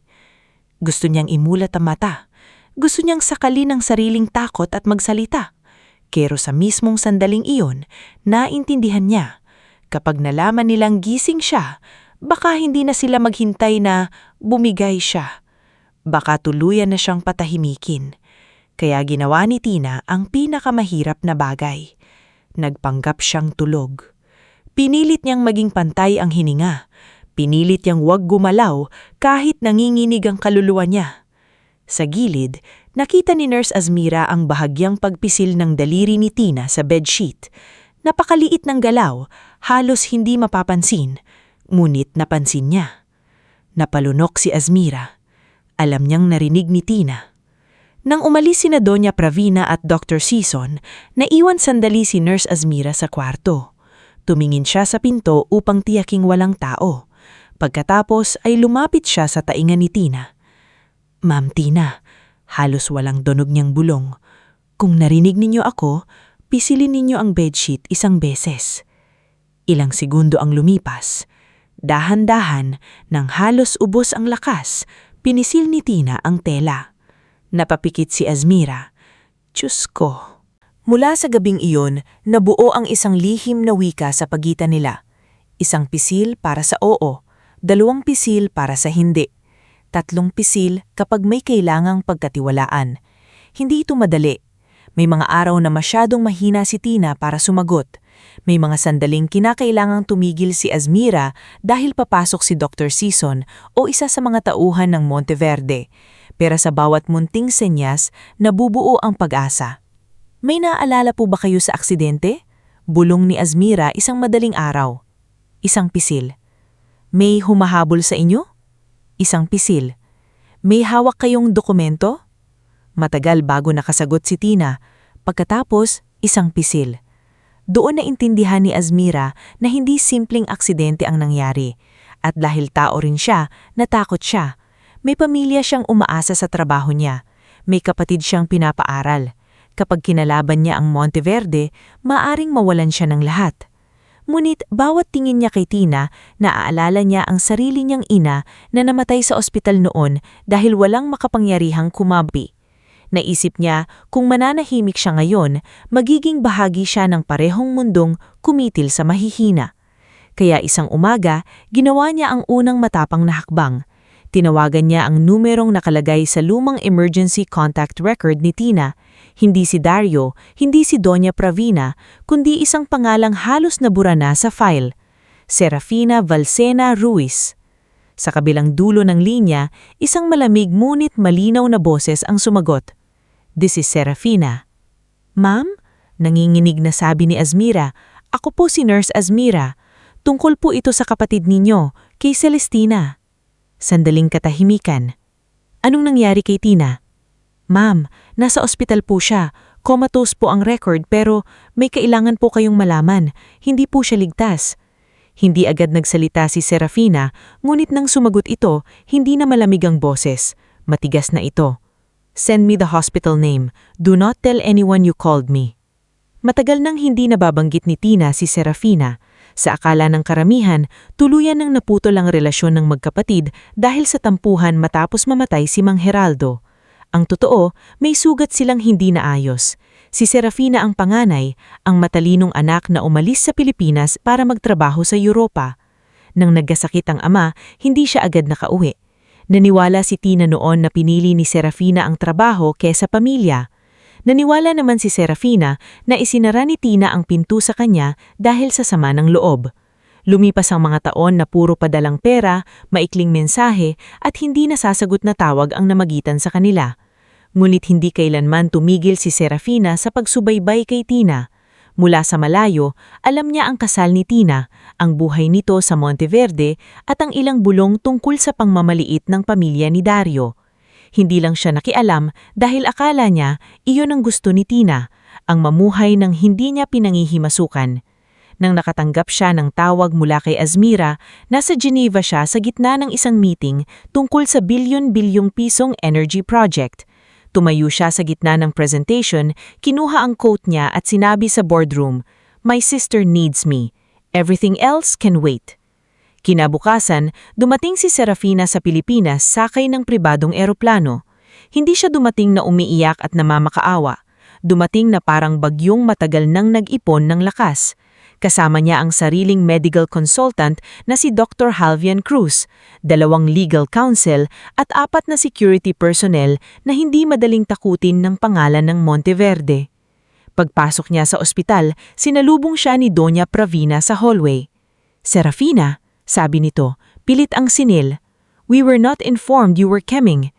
Gusto niyang imulat ang mata. Gusto niyang sakalin ang sariling takot at magsalita. Pero sa mismong sandaling iyon, naintindihan niya, kapag nalaman nilang gising siya, baka hindi na sila maghintay na bumigay siya. Baka tuluyan na siyang patahimikin. Kaya ginawa ni Tina ang pinakamahirap na bagay. Nagpanggap siyang tulog. Pinilit niyang maging pantay ang hininga. Pinilit niyang huwag gumalaw kahit nanginginig ang kaluluwa niya. Sa gilid, nakita ni Nurse Azmira ang bahagyang pagpisil ng daliri ni Tina sa bedsheet. Napakaliit ng galaw, halos hindi mapapansin, ngunit napansin niya. Napalunok si Azmira. Alam niyang narinig ni Tina. Nang umalis sina Doña Pravina at Dr. Sison, naiwan sandali si Nurse Azmira sa kwarto. Tumingin siya sa pinto upang tiyaking walang tao. Pagkatapos ay lumapit siya sa tainga ni Tina. "Ma'am Tina," halos walang tunog niyang bulong, "kung narinig ninyo ako, pisilin ninyo ang bedsheet isang beses." Ilang segundo ang lumipas. Dahan-dahan, nang halos ubos ang lakas, pinisil ni Tina ang tela. Napapikit si Azmira. "Diyos ko." Mula sa gabing iyon, nabuo ang isang lihim na wika sa pagitan nila. Isang pisil para sa oo, 2 pisil para sa hindi, 3 pisil kapag may kailangang pagkatiwalaan. Hindi ito madali. May mga araw na masyadong mahina si Tina para sumagot. May mga sandaling kinakailangang tumigil si Azmira dahil papasok si Dr. Sison o isa sa mga tauhan ng Monteverde. Pero sa bawat munting senyas, nabubuo ang pag-asa. "May naaalala po ba kayo sa aksidente?" Bulong ni Azmira isang madaling araw. Isang pisil. "May humahabol sa inyo?" Isang pisil. "May hawak kayong dokumento?" Matagal bago nakasagot si Tina. Pagkatapos, isang pisil. Doon na intindihan ni Azmira na hindi simpleng aksidente ang nangyari. At dahil tao rin siya, natakot siya. May pamilya siyang umaasa sa trabaho niya. May kapatid siyang pinapaaral. Kapag kinalaban niya ang Monteverde, maaring mawalan siya ng lahat. Ngunit bawat tingin niya kay Tina, naaalala niya ang sarili niyang ina na namatay sa ospital noon dahil walang makapangyarihang kumabi. Naisip niya kung mananahimik siya ngayon, magiging bahagi siya ng parehong mundong kumitil sa mahihina. Kaya isang umaga, ginawa niya ang unang matapang na hakbang. Tinawagan niya ang numerong nakalagay sa lumang emergency contact record ni Tina. Hindi si Dario, hindi si Doña Pravina, kundi isang pangalang halos nabura na sa file. Serafina Valsena Ruiz. Sa kabilang dulo ng linya, isang malamig ngunit malinaw na boses ang sumagot. "This is Serafina." "Ma'am?" Nanginginig na sabi ni Azmira. "Ako po si Nurse Azmira. Tungkol po ito sa kapatid ninyo, kay Celestina." Sandaling katahimikan. "Anong nangyari kay Tina?" "Ma'am, nasa ospital po siya. Comatose po ang record pero may kailangan po kayong malaman. Hindi po siya ligtas." Hindi agad nagsalita si Serafina, ngunit nang sumagot ito, hindi na malamig ang boses. Matigas na ito. "Send me the hospital name. Do not tell anyone you called me." Matagal nang hindi nababanggit ni Tina si Serafina. Sa akala ng karamihan, tuluyan nang naputol ang relasyon ng magkapatid dahil sa tampuhan matapos mamatay si Mang Geraldo. Ang totoo, may sugat silang hindi naayos. Si Serafina ang panganay, ang matalinong anak na umalis sa Pilipinas para magtrabaho sa Europa. Nang nagkasakit ang ama, hindi siya agad nakauwi. Naniwala si Tina noon na pinili ni Serafina ang trabaho kaysa pamilya. Naniwala naman si Serafina na isinara ni Tina ang pinto sa kanya dahil sa sama ng loob. Lumipas ang mga taon na puro padalang pera, maikling mensahe at hindi nasasagot na tawag ang namagitan sa kanila. Ngunit hindi kailanman tumigil si Serafina sa pagsubaybay kay Tina. Mula sa malayo, alam niya ang kasal ni Tina, ang buhay nito sa Monteverde at ang ilang bulong tungkol sa pangmamaliit ng pamilya ni Dario. Hindi lang siya nakialam dahil akala niya iyon ang gusto ni Tina, ang mamuhay ng hindi niya pinangihimasukan. Nang nakatanggap siya ng tawag mula kay Azmira, nasa Geneva siya sa gitna ng isang meeting tungkol sa bilyon-bilyong pisong energy project. Tumayo siya sa gitna ng presentation, kinuha ang quote niya at sinabi sa boardroom, "My sister needs me. Everything else can wait." Kinabukasan, dumating si Serafina sa Pilipinas sakay ng pribadong eroplano. Hindi siya dumating na umiiyak at namamakaawa. Dumating na parang bagyong matagal nang nag-ipon ng lakas. Kasama niya ang sariling medical consultant na si Dr. Halvian Cruz, 2 legal counsel at 4 na security personnel na hindi madaling takutin ng pangalan ng Monteverde. Pagpasok niya sa ospital, sinalubong siya ni Doña Pravina sa hallway. "Serafina," sabi nito, pilit ang sinil. "We were not informed you were coming."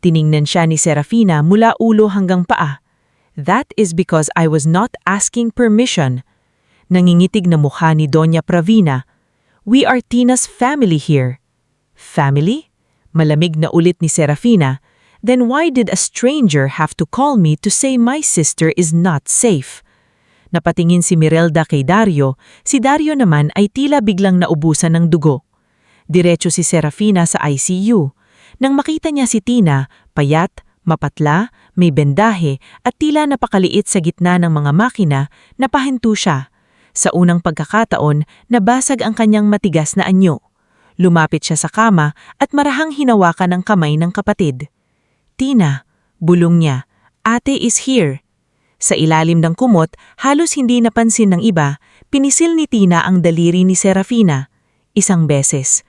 Tiningnan siya ni Serafina mula ulo hanggang paa. "That is because I was not asking permission." Nangingitig na mukha ni Doña Pravina. "We are Tina's family here." "Family?" Malamig na ulit ni Serafina. "Then why did a stranger have to call me to say my sister is not safe?" Napatingin si Mirelda kay Dario, si Dario naman ay tila biglang naubusan ng dugo. Diretso si Serafina sa ICU. Nang makita niya si Tina, payat, mapatla, may bendahe at tila napakaliit sa gitna ng mga makina, napahinto siya. Sa unang pagkakataon, nabasag ang kanyang matigas na anyo. Lumapit siya sa kama at marahang hinawakan ang kamay ng kapatid. "Tina," bulong niya, "Ate is here." Sa ilalim ng kumot, halos hindi napansin ng iba, pinisil ni Tina ang daliri ni Serafina. 1 beses.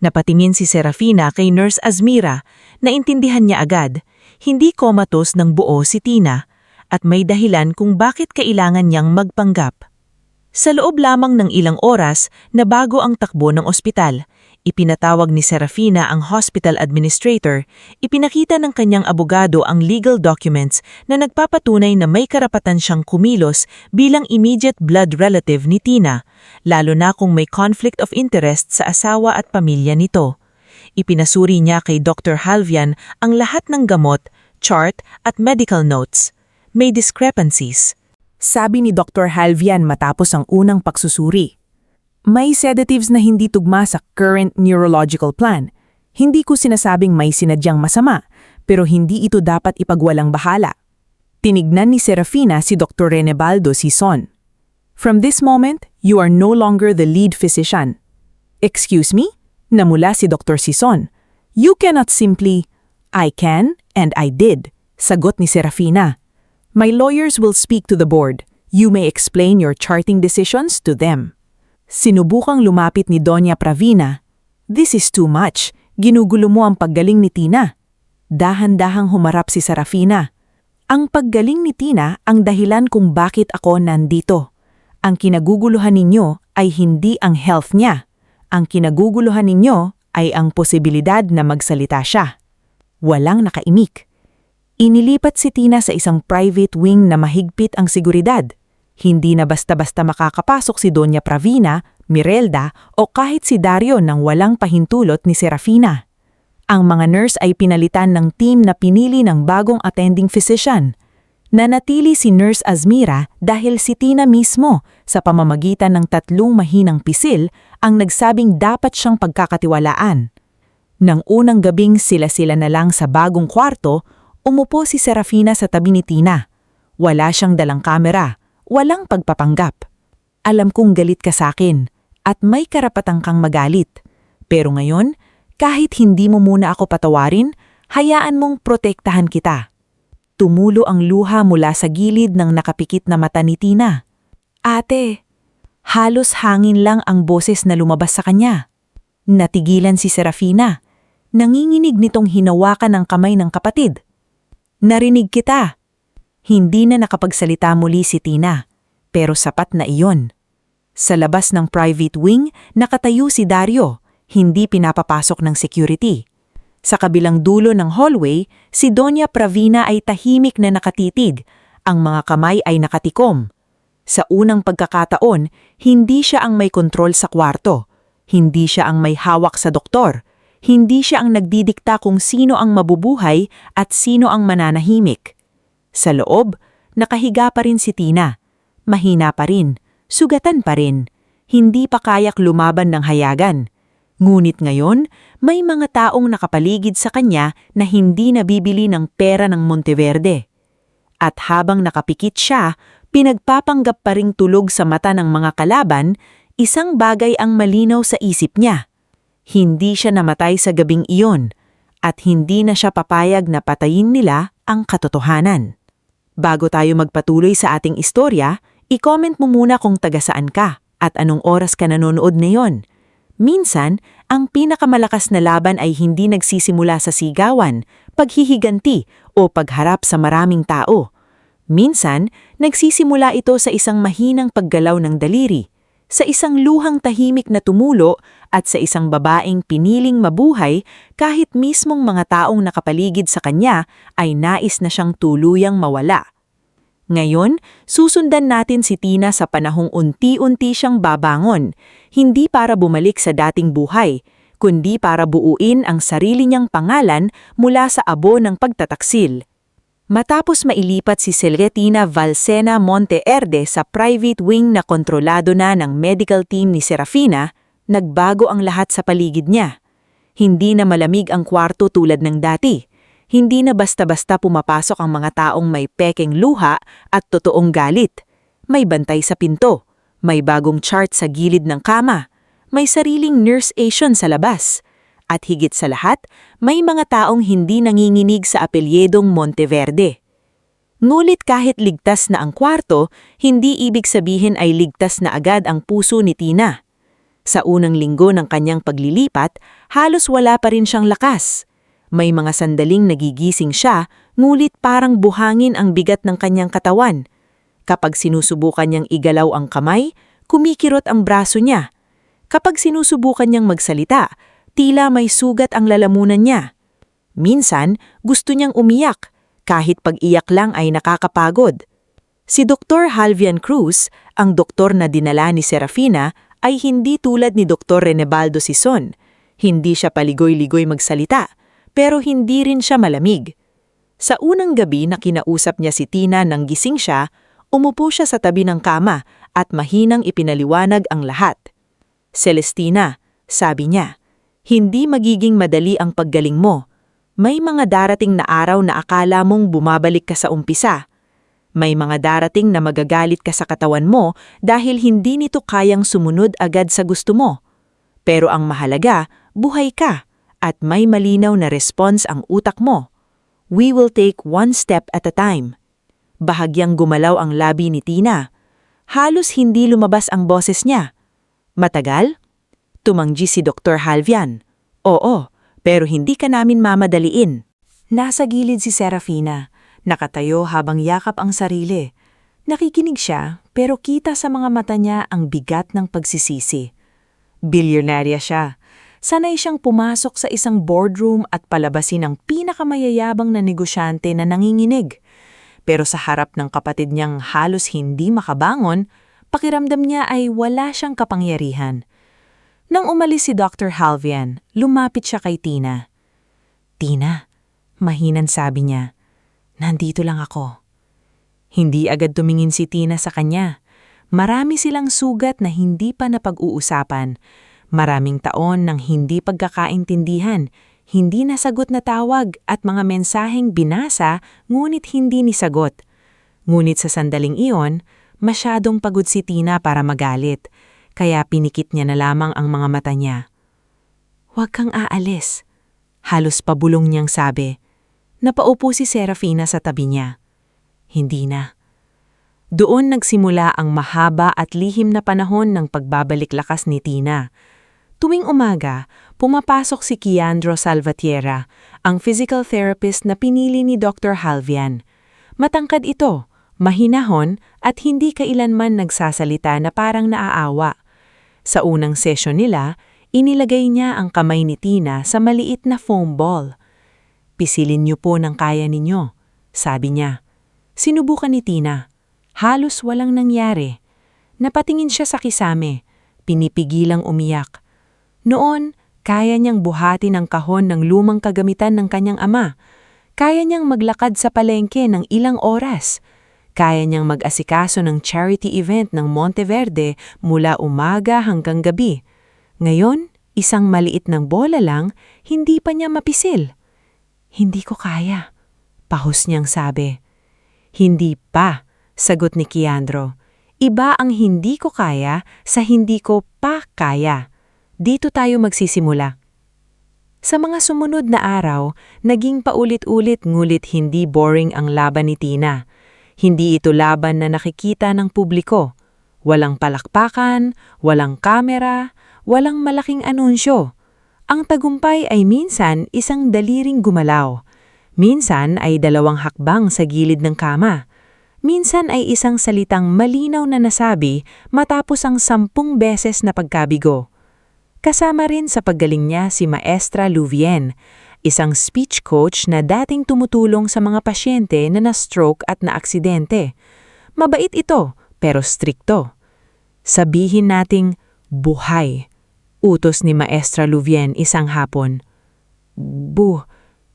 Napatingin si Serafina kay Nurse Azmira, naintindihan niya agad, hindi comatose ng buo si Tina, at may dahilan kung bakit kailangan niyang magpanggap. Sa loob lamang ng ilang oras, nabago ang takbo ng ospital. Ipinatawag ni Serafina ang hospital administrator, ipinakita ng kanyang abogado ang legal documents na nagpapatunay na may karapatan siyang kumilos bilang immediate blood relative ni Tina, lalo na kung may conflict of interest sa asawa at pamilya nito. Ipinasuri niya kay Dr. Halvian ang lahat ng gamot, chart at medical notes. May discrepancies. Sabi ni Dr. Halvian matapos ang unang pagsusuri. "May sedatives na hindi tugma sa current neurological plan. Hindi ko sinasabing may sinadyang masama, pero hindi ito dapat ipagwalang bahala." Tinignan ni Serafina si Dr. Renebaldo Sison. "From this moment, you are no longer the lead physician." "Excuse me?" Namula si Dr. Sison. "You cannot simply..." "I can and I did," Sagot ni Serafina. My lawyers will speak to the board. You may explain your charting decisions to them. Sinubukang lumapit ni Doña Pravina. This is too much. Ginugulo mo ang paggaling ni Tina. Dahan-dahang humarap si Serafina. Ang paggaling ni Tina ang dahilan kung bakit ako nandito. Ang kinaguguluhan ninyo ay hindi ang health niya. Ang kinaguguluhan ninyo ay ang posibilidad na magsalita siya. Walang nakaimik. Inilipat si Tina sa isang private wing na mahigpit ang seguridad. Hindi na basta-basta makakapasok si Doña Pravina, Mirelda o kahit si Dario nang walang pahintulot ni Serafina. Ang mga nurse ay pinalitan ng team na pinili ng bagong attending physician. Nanatili si Nurse Azmira dahil si Tina mismo sa pamamagitan ng 3 mahinang pisil ang nagsabing dapat siyang pagkakatiwalaan. Nang unang gabing sila-sila na lang sa bagong kwarto, umupo si Serafina sa tabi ni Tina. Wala siyang dalang kamera, walang pagpapanggap. Alam kong galit ka sa akin at may karapatan kang magalit. Pero ngayon, kahit hindi mo muna ako patawarin, hayaan mong protektahan kita. Tumulo ang luha mula sa gilid ng nakapikit na mata ni Tina. Ate, halos hangin lang ang boses na lumabas sa kanya. Natigilan si Serafina. Nanginginig nitong hinawakan ang kamay ng kapatid. Narinig kita. Hindi na nakapagsalita muli si Tina, pero sapat na iyon. Sa labas ng private wing, nakatayo si Dario, hindi pinapapasok ng security. Sa kabilang dulo ng hallway, si Doña Pravina ay tahimik na nakatitig, ang mga kamay ay nakatikom. Sa unang pagkakataon, hindi siya ang may kontrol sa kwarto, hindi siya ang may hawak sa doktor, hindi siya ang nagdidikta kung sino ang mabubuhay at sino ang mananahimik. Sa loob, nakahiga pa rin si Tina. Mahina pa rin, sugatan pa rin, hindi pa kayak lumaban ng hayagan. Ngunit ngayon, may mga taong nakapaligid sa kanya na hindi nabibili ng pera ng Monteverde. At habang nakapikit siya, pinagpapanggap pa ring tulog sa mata ng mga kalaban, isang bagay ang malinaw sa isip niya. Hindi siya namatay sa gabing iyon, at hindi na siya papayag na patayin nila ang katotohanan. Bago tayo magpatuloy sa ating istorya, i-comment mo muna kung taga saan ka at anong oras ka nanonood ngayon. Minsan, ang pinakamalakas na laban ay hindi nagsisimula sa sigawan, paghihiganti o pagharap sa maraming tao. Minsan, nagsisimula ito sa isang mahinang paggalaw ng daliri, sa isang luhang tahimik na tumulo at sa isang babaeng piniling mabuhay kahit mismong mga taong nakapaligid sa kanya ay nais na siyang tuluyang mawala. Ngayon, susundan natin si Tina sa panahong unti-unti siyang babangon, hindi para bumalik sa dating buhay, kundi para buuin ang sarili niyang pangalan mula sa abo ng pagtataksil. Matapos mailipat si Celestina Valsena Monteverde sa private wing na kontrolado na ng medical team ni Serafina, nagbago ang lahat sa paligid niya. Hindi na malamig ang kwarto tulad ng dati. Hindi na basta-basta pumapasok ang mga taong may pekeng luha at totoong galit. May bantay sa pinto, may bagong chart sa gilid ng kama, may sariling nurse station sa labas. At higit sa lahat, may mga taong hindi nanginginig sa apelyedong Monteverde. Ngulit kahit ligtas na ang kwarto, hindi ibig sabihin ay ligtas na agad ang puso ni Tina. Sa unang linggo ng kanyang paglilipat, halos wala pa rin siyang lakas. May mga sandaling nagigising siya, ngulit parang buhangin ang bigat ng kanyang katawan. Kapag sinusubukan niyang igalaw ang kamay, kumikirot ang braso niya. Kapag sinusubukan niyang magsalita, tila may sugat ang lalamunan niya. Minsan, gusto niyang umiyak, kahit pag-iyak lang ay nakakapagod. Si Dr. Halvian Cruz, ang doktor na dinala ni Serafina, ay hindi tulad ni Dr. Renebaldo Sison. Hindi siya paligoy-ligoy magsalita, pero hindi rin siya malamig. Sa unang gabi na kinausap niya si Tina nang gising siya, umupo siya sa tabi ng kama at mahinang ipinaliwanag ang lahat. Celestina, sabi niya, hindi magiging madali ang paggaling mo. May mga darating na araw na akala mong bumabalik ka sa umpisa. May mga darating na magagalit ka sa katawan mo dahil hindi nito kayang sumunod agad sa gusto mo. Pero ang mahalaga, buhay ka at may malinaw na response ang utak mo. We will take one step at a time. Bahagyang gumalaw ang labi ni Tina. Halos hindi lumabas ang boses niya. Matagal? Tumanggi si Dr. Halvian. Oo, pero hindi ka namin mamadaliin. Nasa gilid si Serafina, nakatayo habang yakap ang sarili. Nakikinig siya, pero kita sa mga mata niya ang bigat ng pagsisisi. Bilyonarya siya. Sanay siyang pumasok sa isang boardroom at palabasin ang pinakamayayabang na negosyante na nanginginig. Pero sa harap ng kapatid niyang halos hindi makabangon, pakiramdam niya ay wala siyang kapangyarihan. Nang umalis si Dr. Halvian, lumapit siya kay Tina. "Tina," mahinan sabi niya, "nandito lang ako." Hindi agad tumingin si Tina sa kanya. Marami silang sugat na hindi pa napag-uusapan. Maraming taon ng hindi pagkakaintindihan, hindi nasagot na tawag at mga mensaheng binasa ngunit hindi nisagot. Ngunit sa sandaling iyon, masyadong pagod si Tina para magalit, kaya pinikit niya na lamang ang mga mata niya. "Huwag kang aalis," halos pabulong niyang sabi. Napaupo si Serafina sa tabi niya. Hindi na. Doon nagsimula ang mahaba at lihim na panahon ng pagbabalik lakas ni Tina. Tuwing umaga, pumapasok si Kiandro Salvatierra, ang physical therapist na pinili ni Dr. Halvian. Matangkad ito, mahinahon at hindi kailanman nagsasalita na parang naaawa. Sa unang sesyon nila, inilagay niya ang kamay ni Tina sa maliit na foam ball. "Pisilin niyo po ng kaya ninyo," sabi niya. Sinubukan ni Tina. Halos walang nangyari. Napatingin siya sa kisame, pinipigilang umiyak. Noon, kaya niyang buhatin ang kahon ng lumang kagamitan ng kanyang ama. Kaya niyang maglakad sa palengke ng ilang oras. Kaya niyang mag-asikaso ng charity event ng Monteverde mula umaga hanggang gabi. Ngayon, isang maliit ng bola lang, hindi pa niya mapisil. "Hindi ko kaya," pahos niyang sabi. "Hindi pa," sagot ni Kiandro. "Iba ang hindi ko kaya sa hindi ko pa kaya. Dito tayo magsisimula." Sa mga sumunod na araw, naging paulit-ulit ngulit hindi boring ang laban ni Tina. Hindi ito laban na nakikita ng publiko. Walang palakpakan, walang kamera, walang malaking anunsyo. Ang tagumpay ay minsan isang daliring gumalaw. Minsan ay 2 hakbang sa gilid ng kama. Minsan ay isang salitang malinaw na nasabi matapos ang 10 beses na pagkabigo. Kasama rin sa paggaling niya si Maestra Louvienne, isang speech coach na dating tumutulong sa mga pasyente na na-stroke at na-aksidente. Mabait ito, pero strikto. "Sabihin nating buhay," utos ni Maestra Louvienne isang hapon.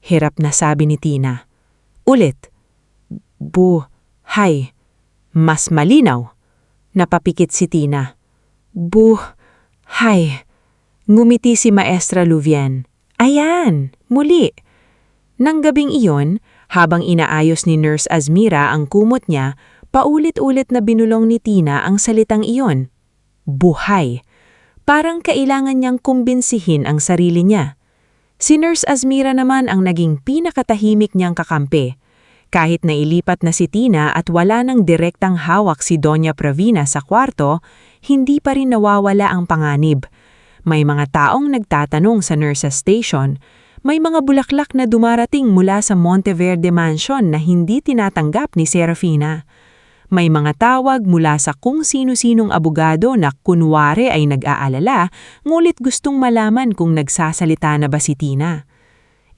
Hirap na sabi ni Tina. Ulit. "Buhay." Mas malinaw. Napapikit si Tina. "Buhay." Ngumiti si Maestra Louvienne. "Ayan, muli." Nang gabing iyon, habang inaayos ni Nurse Azmira ang kumot niya, paulit-ulit na binulong ni Tina ang salitang iyon. Buhay. Parang kailangan niyang kumbinsihin ang sarili niya. Si Nurse Azmira naman ang naging pinakatahimik niyang kakampi. Kahit nailipat na si Tina at wala nang direktang hawak si Doña Pravina sa kwarto, hindi pa rin nawawala ang panganib. May mga taong nagtatanong sa nurses station, may mga bulaklak na dumarating mula sa Monteverde Mansion na hindi tinatanggap ni Serafina. May mga tawag mula sa kung sino-sinong abogado na kunwari ay nag-aalala, ngulit gustong malaman kung nagsasalita na ba si Tina.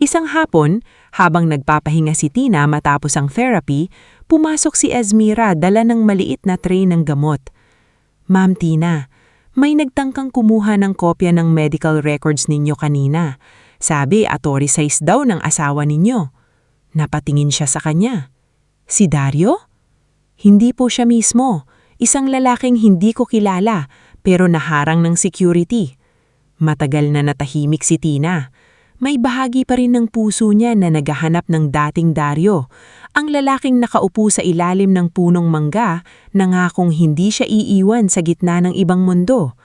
Isang hapon, habang nagpapahinga si Tina matapos ang therapy, pumasok si Azmira dala ng maliit na tray ng gamot. "Ma'am Tina, may nagtangkang kumuha ng kopya ng medical records ninyo kanina. Sabi authorized daw ng asawa ninyo." Napatingin siya sa kanya. "Si Dario?" "Hindi po siya mismo. Isang lalaking hindi ko kilala, pero naharang ng security." Matagal na natahimik si Tina. May bahagi pa rin ng puso niya na naghahanap ng dating Dario, ang lalaking nakaupo sa ilalim ng punong mangga, nangakong hindi siya iiwan sa gitna ng ibang mundo.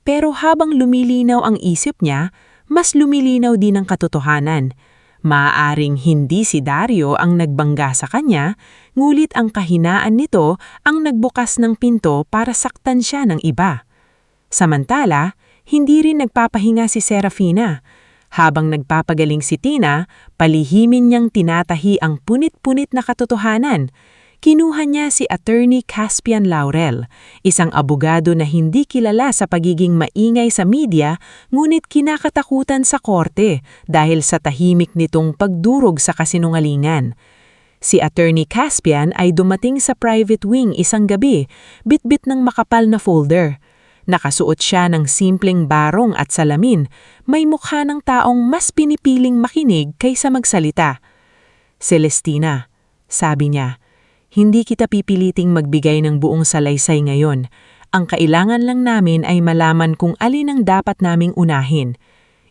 Pero habang lumilinaw ang isip niya, mas lumilinaw din ang katotohanan. Maaaring hindi si Dario ang nagbangga sa kanya, ngulit ang kahinaan nito ang nagbukas ng pinto para saktan siya ng iba. Samantala, hindi rin nagpapahinga si Serafina. Habang nagpapagaling si Tina, palihimin niyang tinatahi ang punit-punit na katotohanan. Kinuha niya si Attorney Caspian Laurel, isang abogado na hindi kilala sa pagiging maingay sa media, ngunit kinakatakutan sa korte dahil sa tahimik nitong pagdurog sa kasinungalingan. Si Attorney Caspian ay dumating sa private wing isang gabi, bitbit ng makapal na folder. Nakasuot siya ng simpleng barong at salamin, may mukha ng taong mas pinipiling makinig kaysa magsalita. "Celestina," sabi niya, "hindi kita pipiliting magbigay ng buong salaysay ngayon. Ang kailangan lang namin ay malaman kung alin ang dapat naming unahin."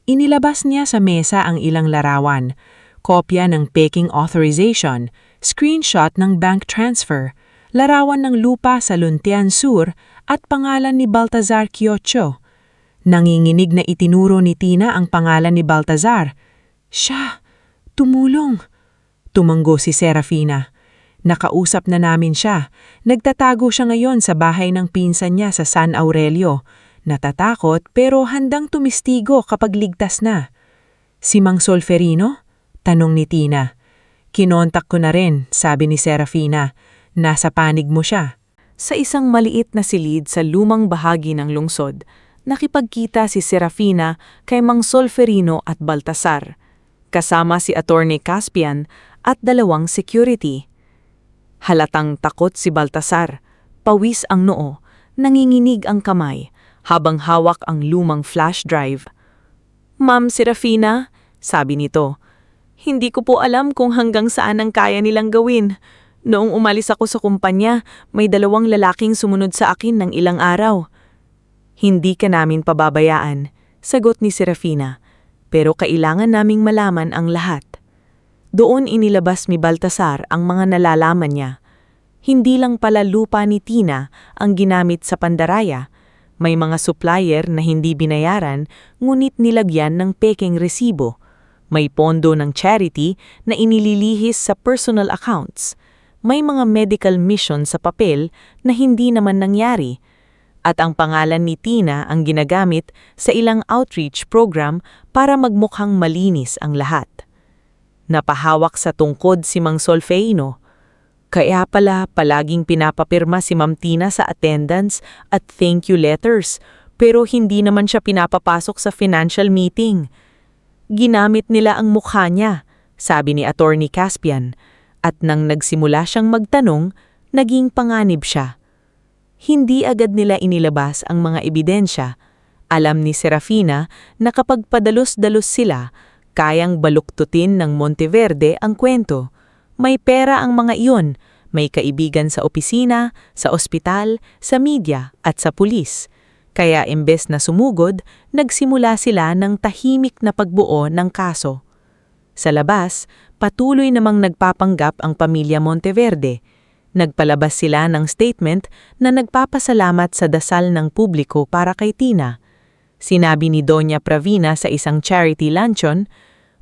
Inilabas niya sa mesa ang ilang larawan, kopya ng peking authorization, screenshot ng bank transfer, larawan ng lupa sa Luntian Sur at pangalan ni Baltazar Quiocho. Nanginginig na itinuro ni Tina ang pangalan ni Baltazar. "Siya! Tumulong!" Tumanggo si Serafina. "Nakausap na namin siya. Nagtatago siya ngayon sa bahay ng pinsan niya sa San Aurelio. Natatakot pero handang tumistigo kapag ligtas na." "Si Mang Solferino?" tanong ni Tina. "Kinontak ko na rin," sabi ni Serafina. "Nasa panig mo siya." Sa isang maliit na silid sa lumang bahagi ng lungsod, nakipagkita si Serafina kay Mang Solferino at Baltasar, kasama si Attorney Caspian at 2 security. Halatang takot si Baltasar, pawis ang noo, nanginginig ang kamay, habang hawak ang lumang flash drive. "Ma'am Serafina," sabi nito, "hindi ko po alam kung hanggang saan ang kaya nilang gawin. Noong umalis ako sa kumpanya, may 2 lalaking sumunod sa akin ng ilang araw." "Hindi ka namin pababayaan," sagot ni Serafina, "pero kailangan naming malaman ang lahat." Doon inilabas ni Baltasar ang mga nalalaman niya. Hindi lang pala lupa ni Tina ang ginamit sa pandaraya. May mga supplier na hindi binayaran ngunit nilagyan ng pekeng resibo. May pondo ng charity na inililihis sa personal accounts. May mga medical mission sa papel na hindi naman nangyari. At ang pangalan ni Tina ang ginagamit sa ilang outreach program para magmukhang malinis ang lahat. Napahawak sa tungkod si Mang Solferino. Kaya pala palaging pinapapirma si Ma'am Tina sa attendance at thank you letters, pero hindi naman siya pinapapasok sa financial meeting. Ginamit nila ang mukha niya, sabi ni Attorney Caspian, at nang nagsimula siyang magtanong, naging panganib siya. Hindi agad nila inilabas ang mga ebidensya. Alam ni Serafina na kapag padalos-dalos sila, kayang baluktutin ng Monteverde ang kwento. May pera ang mga iyon, may kaibigan sa opisina, sa ospital, sa media at sa pulis. Kaya imbes na sumugod, nagsimula sila ng tahimik na pagbuo ng kaso. Sa labas, patuloy namang nagpapanggap ang pamilya Monteverde. Nagpalabas sila ng statement na nagpapasalamat sa dasal ng publiko para kay Tina. Sinabi ni Doña Pravina sa isang charity luncheon,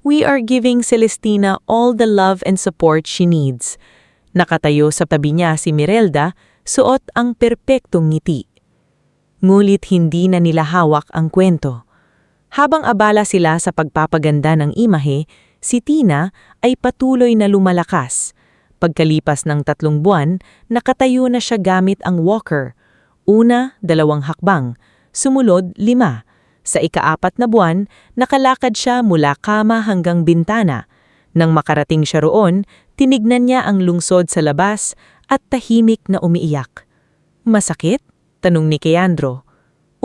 "We are giving Celestina all the love and support she needs." Nakatayo sa tabi niya si Mirelda, suot ang perpektong ngiti. Ngulit hindi na nila hawak ang kwento. Habang abala sila sa pagpapaganda ng imahe, si Tina ay patuloy na lumalakas. Pagkalipas ng 3 buwan, nakatayo na siya gamit ang walker. Una, 2 hakbang. Sumunod, 5. Sa ika-4 na buwan, nakalakad siya mula kama hanggang bintana. Nang makarating siya roon, tinignan niya ang lungsod sa labas at tahimik na umiiyak. "Masakit?" tanong ni Keandro.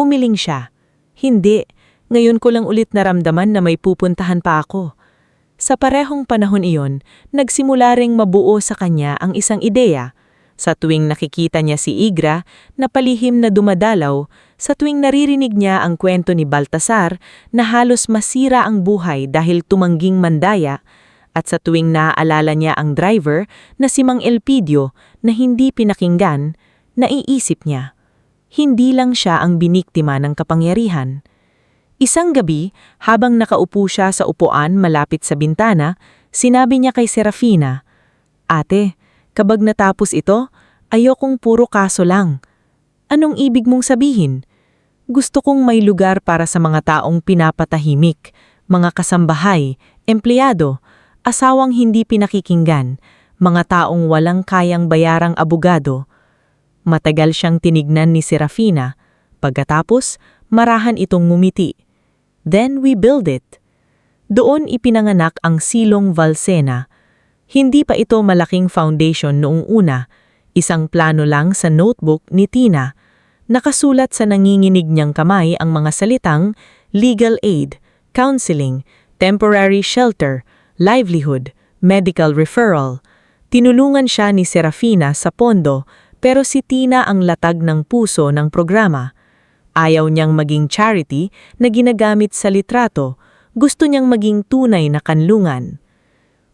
Umiling siya. "Hindi, ngayon ko lang ulit naramdaman na may pupuntahan pa ako." Sa parehong panahon iyon, nagsimula ring mabuo sa kanya ang isang ideya. Sa tuwing nakikita niya si Igra, na palihim na dumadalaw, sa tuwing naririnig niya ang kwento ni Baltasar na halos masira ang buhay dahil tumangging mandaya, at sa tuwing naaalala niya ang driver na si Mang Elpidio na hindi pinakinggan, naiisip niya, hindi lang siya ang biniktima ng kapangyarihan. Isang gabi, habang nakaupo siya sa upuan malapit sa bintana, sinabi niya kay Serafina, "Ate, kapag natapos ito, ayokong puro kaso lang. Anong ibig mong sabihin? Gusto kong may lugar para sa mga taong pinapatahimik, mga kasambahay, empleyado, asawang hindi pinakikinggan, mga taong walang kayang bayarang abogado." Matagal siyang tinignan ni Serafina. Pagkatapos, marahan itong ngumiti. "Then we build it." Doon ipinanganak ang Silong Valsena. Hindi pa ito malaking foundation noong una, isang plano lang sa notebook ni Tina. Nakasulat sa nanginginig niyang kamay ang mga salitang legal aid, counseling, temporary shelter, livelihood, medical referral. Tinulungan siya ni Serafina sa pondo, pero si Tina ang latag ng puso ng programa. Ayaw niyang maging charity na ginagamit sa litrato, gusto niyang maging tunay na kanlungan.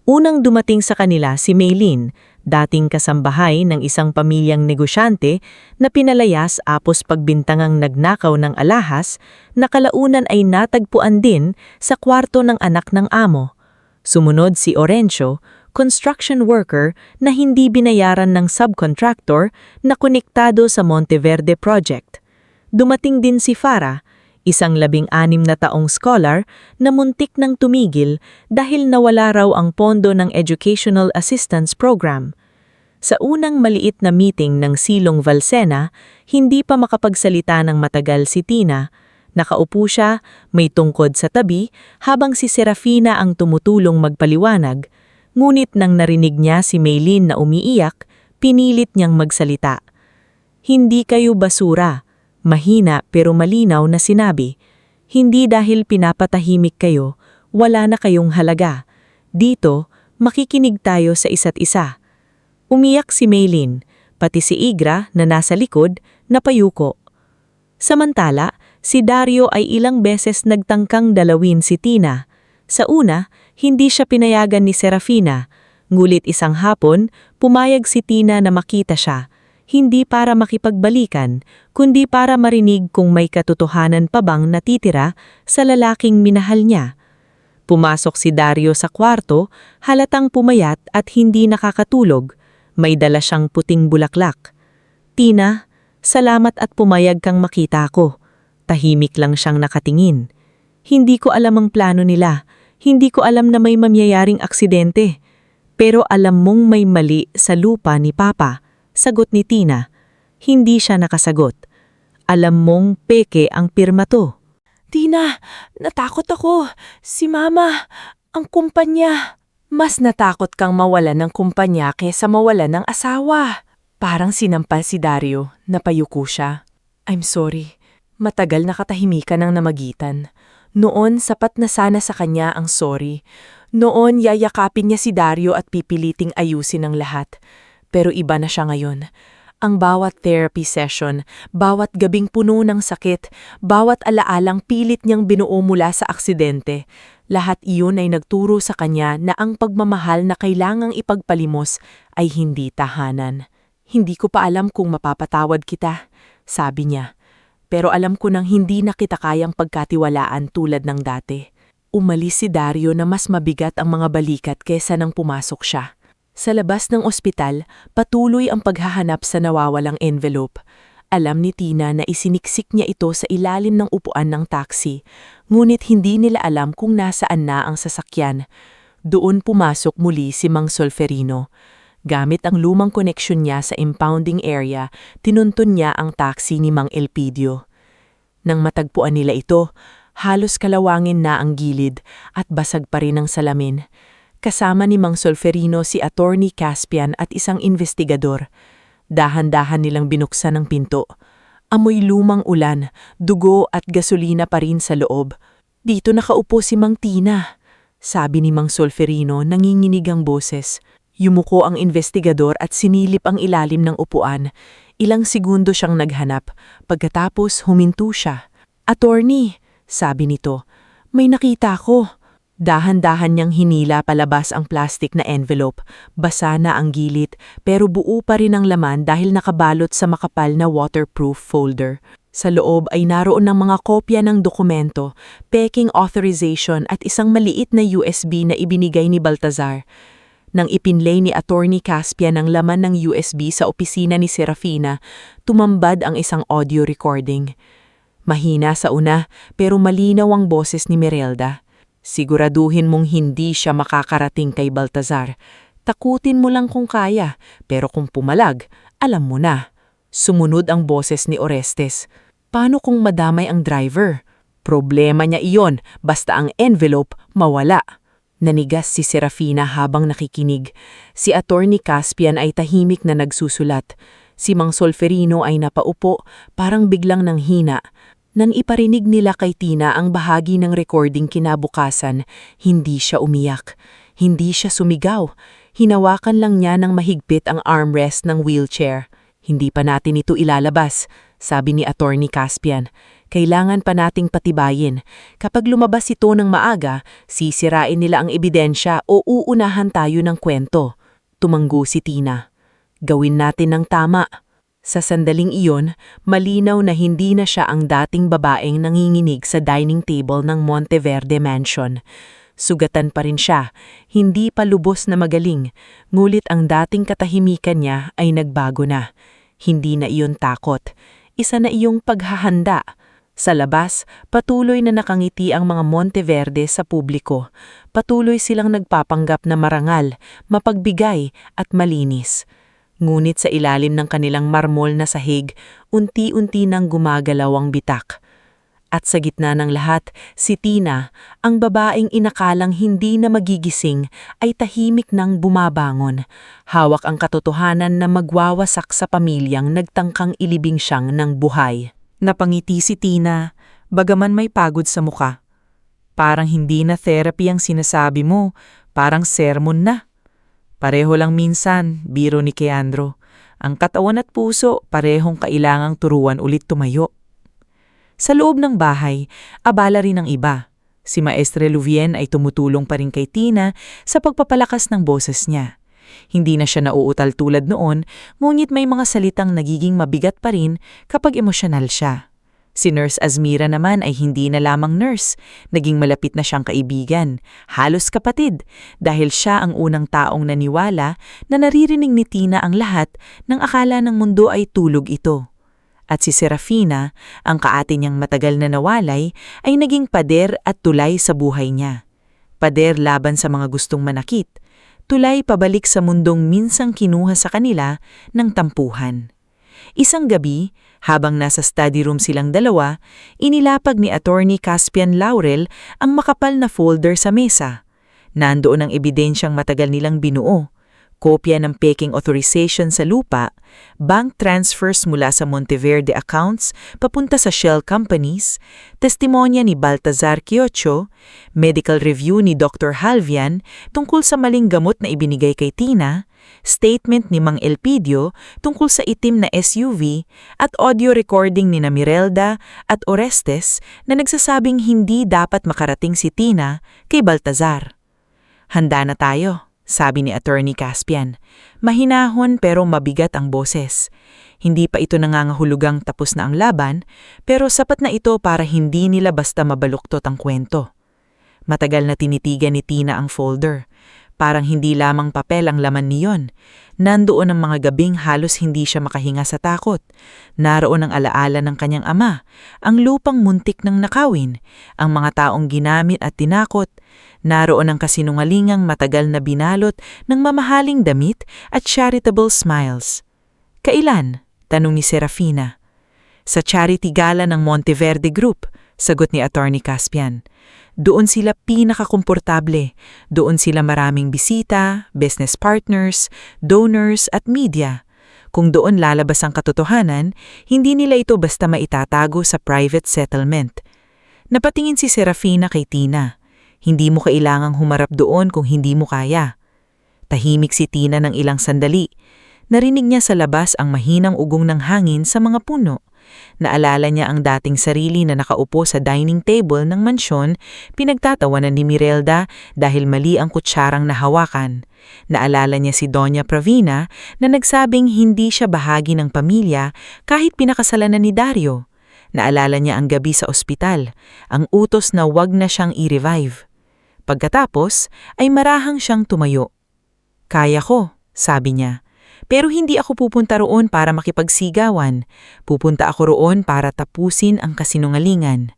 Unang dumating sa kanila si Maylin, dating kasambahay ng isang pamilyang negosyante na pinalayas apos pagbintangang nagnakaw ng alahas, na kalaunan ay natagpuan din sa kwarto ng anak ng amo. Sumunod si Orencio, construction worker na hindi binayaran ng subcontractor na konektado sa Monteverde project. Dumating din si Farah, isang 16 na taong scholar na muntik nang tumigil dahil nawala raw ang pondo ng Educational Assistance Program. Sa unang maliit na meeting ng Silong Valsena, hindi pa makapagsalita ng matagal si Tina. Nakaupo siya, may tungkod sa tabi, habang si Serafina ang tumutulong magpaliwanag. Ngunit nang narinig niya si Maylin na umiiyak, pinilit niyang magsalita. "Hindi kayo basura." Mahina pero malinaw na sinabi. "Hindi dahil pinapatahimik kayo, wala na kayong halaga. Dito, makikinig tayo sa isa't isa." Umiyak si Maylin, pati si Igra na nasa likod, napayuko. Samantala, si Dario ay ilang beses nagtangkang dalawin si Tina. Sa una, hindi siya pinayagan ni Serafina, ngulit isang hapon, pumayag si Tina na makita siya, hindi para makipagbalikan, kundi para marinig kung may katotohanan pa bang natitira sa lalaking minahal niya. Pumasok si Dario sa kwarto, halatang pumayat at hindi nakakatulog. May dala siyang puting bulaklak. "Tina, salamat at pumayag kang makita ko." Tahimik lang siyang nakatingin. "Hindi ko alam ang plano nila. Hindi ko alam na may mangyayaring aksidente. Pero alam mong may mali sa lupa ni Papa." Sagot ni Tina. Hindi siya nakasagot. "Alam mong peke ang pirma to." Tina, natakot ako. Si Mama, ang kumpanya. Mas natakot kang mawalan ng kumpanya kaysa mawalan ng asawa. Parang sinampal si Dario, napayuko siya. "I'm sorry. Matagal na katahimikan ang namagitan. Noon, sapat na sana sa kanya ang sorry. Noon, yayakapin niya si Dario at pipiliting ayusin ang lahat. Pero iba na siya ngayon. Ang bawat therapy session, bawat gabing puno ng sakit, bawat alaalang pilit niyang binuo mula sa aksidente, lahat iyon ay nagturo sa kanya na ang pagmamahal na kailangang ipagpalimos ay hindi tahanan. "Hindi ko pa alam kung mapapatawad kita," sabi niya. "Pero alam ko nang hindi na kita kayang pagkatiwalaan tulad ng dati." Umalis si Dario na mas mabigat ang mga balikat kesa nang pumasok siya. Sa labas ng ospital, patuloy ang paghahanap sa nawawalang envelope. Alam ni Tina na isiniksik niya ito sa ilalim ng upuan ng taxi, ngunit hindi nila alam kung nasaan na ang sasakyan. Doon pumasok muli si Mang Solferino. Gamit ang lumang koneksyon niya sa impounding area, tinuntun niya ang taxi ni Mang Elpidio. Nang matagpuan nila ito, halos kalawangin na ang gilid at basag pa rin ang salamin. Kasama ni Mang Solferino si Attorney Caspian at isang investigador. Dahan-dahan nilang binuksan ang pinto. Amoy lumang ulan, dugo at gasolina pa rin sa loob. "Dito nakaupo si Mang Tina," sabi ni Mang Solferino, nanginginig ang boses. Yumuko ang investigador at sinilip ang ilalim ng upuan. Ilang segundo siyang naghanap. Pagkatapos huminto siya. "Attorney," sabi nito, "may nakita ko." Dahan-dahan niyang hinila palabas ang plastic na envelope. Basa na ang gilid, pero buo pa rin ang laman dahil nakabalot sa makapal na waterproof folder. Sa loob ay naroon ng mga kopya ng dokumento, peking authorization at isang maliit na USB na ibinigay ni Baltazar. Nang ipinlay ni Attorney Caspian ang laman ng USB sa opisina ni Serafina, tumambad ang isang audio recording. Mahina sa una pero malinaw ang boses ni Merelda. Siguraduhin mong hindi siya makakarating kay Baltazar. Takutin mo lang kung kaya, pero kung pumalag, alam mo na. Sumunod ang boses ni Orestes. Paano kung madamay ang driver? Problema niya iyon, basta ang envelope mawala. Nanigas si Serafina habang nakikinig. Si Attorney Caspian ay tahimik na nagsusulat. Si Mang Solferino ay napaupo, parang biglang nanghina. Nang iparinig nila kay Tina ang bahagi ng recording kinabukasan, hindi siya umiyak. Hindi siya sumigaw. Hinawakan lang niya ng mahigpit ang armrest ng wheelchair. Hindi pa natin ito ilalabas, sabi ni Attorney Caspian. Kailangan pa nating patibayin. Kapag lumabas ito ng maaga, sisirain nila ang ebidensya o uunahan tayo ng kwento. Tumanggo si Tina. Gawin natin ng tama. Sa sandaling iyon, malinaw na hindi na siya ang dating babaeng nanginginig sa dining table ng Monteverde Mansion. Sugatan pa rin siya, hindi pa lubos na magaling, ngulit ang dating katahimikan niya ay nagbago na. Hindi na iyon takot, isa na iyong paghahanda. Sa labas, patuloy na nakangiti ang mga Monteverde sa publiko. Patuloy silang nagpapanggap na marangal, mapagbigay at malinis. Ngunit sa ilalim ng kanilang marmol na sahig, unti-unti nang gumagalaw ang bitak. At sa gitna ng lahat, si Tina, ang babaeng inakalang hindi na magigising, ay tahimik nang bumabangon. Hawak ang katotohanan na magwawasak sa pamilyang nagtangkang ilibing siyang ng buhay. Napangiti si Tina, bagaman may pagod sa muka. Parang hindi na therapy ang sinasabi mo, parang sermon na. Pareho lang minsan, biro ni Keandro. Ang katawan at puso parehong kailangang turuan ulit tumayo. Sa loob ng bahay, abala rin ang iba. Si Maestre Luvien ay tumutulong pa rin kay Tina sa pagpapalakas ng boses niya. Hindi na siya nauutal tulad noon, ngunit may mga salitang nagiging mabigat pa rin kapag emosyonal siya. Si Nurse Azmira naman ay hindi na lamang nurse, naging malapit na siyang kaibigan, halos kapatid, dahil siya ang unang taong naniwala na naririnig ni Tina ang lahat ng akala ng mundo ay tulog ito. At si Serafina, ang kaate niyang matagal na nawalay, ay naging pader at tulay sa buhay niya. Pader laban sa mga gustong manakit, tulay pabalik sa mundong minsang kinuha sa kanila ng tampuhan. Isang gabi, habang nasa study room silang dalawa, inilapag ni Attorney Caspian Laurel ang makapal na folder sa mesa. Nandoon ang ebidensyang matagal nilang binuo. Kopya ng peking authorization sa lupa, bank transfers mula sa Monteverde accounts papunta sa shell companies, testimonya ni Baltazar Quiocho, medical review ni Dr. Halvian tungkol sa maling gamot na ibinigay kay Tina, statement ni Mang Elpidio tungkol sa itim na SUV at audio recording ni Merelda at Orestes na nagsasabing hindi dapat makarating si Tina kay Baltazar. Handa na tayo, sabi ni Attorney Caspian. Mahinahon pero mabigat ang boses. Hindi pa ito nangangahulugang tapos na ang laban, pero sapat na ito para hindi nila basta mabaluktot ang kwento. Matagal na tinitigan ni Tina ang folder. Parang hindi lamang papel ang laman niyon. Nandoon ang mga gabing halos hindi siya makahinga sa takot. Naroon ang alaala ng kanyang ama, ang lupang muntik ng nakawin, ang mga taong ginamit at tinakot. Naroon ang kasinungalingang matagal na binalot ng mamahaling damit at charitable smiles. Kailan? Tanong ni Serafina. Sa charity gala ng Monteverde Group, sagot ni Attorney Caspian. Doon sila pinakakomportable. Doon sila maraming bisita, business partners, donors at media. Kung doon lalabas ang katotohanan, hindi nila ito basta maitatago sa private settlement. Napatingin si Serafina kay Tina. Hindi mo kailangang humarap doon kung hindi mo kaya. Tahimik si Tina ng ilang sandali. Narinig niya sa labas ang mahinang ugong ng hangin sa mga puno. Naalala niya ang dating sarili na nakaupo sa dining table ng mansyon, pinagtatawanan ni Merelda dahil mali ang kutsarang nahawakan. Naalala niya si Doña Pravina na nagsabing hindi siya bahagi ng pamilya kahit pinakasalan na ni Dario. Naalala niya ang gabi sa ospital, ang utos na wag na siyang i-revive. Pagkatapos ay marahang siyang tumayo. "Kaya ko," sabi niya. "Pero hindi ako pupunta roon para makipagsigawan. Pupunta ako roon para tapusin ang kasinungalingan."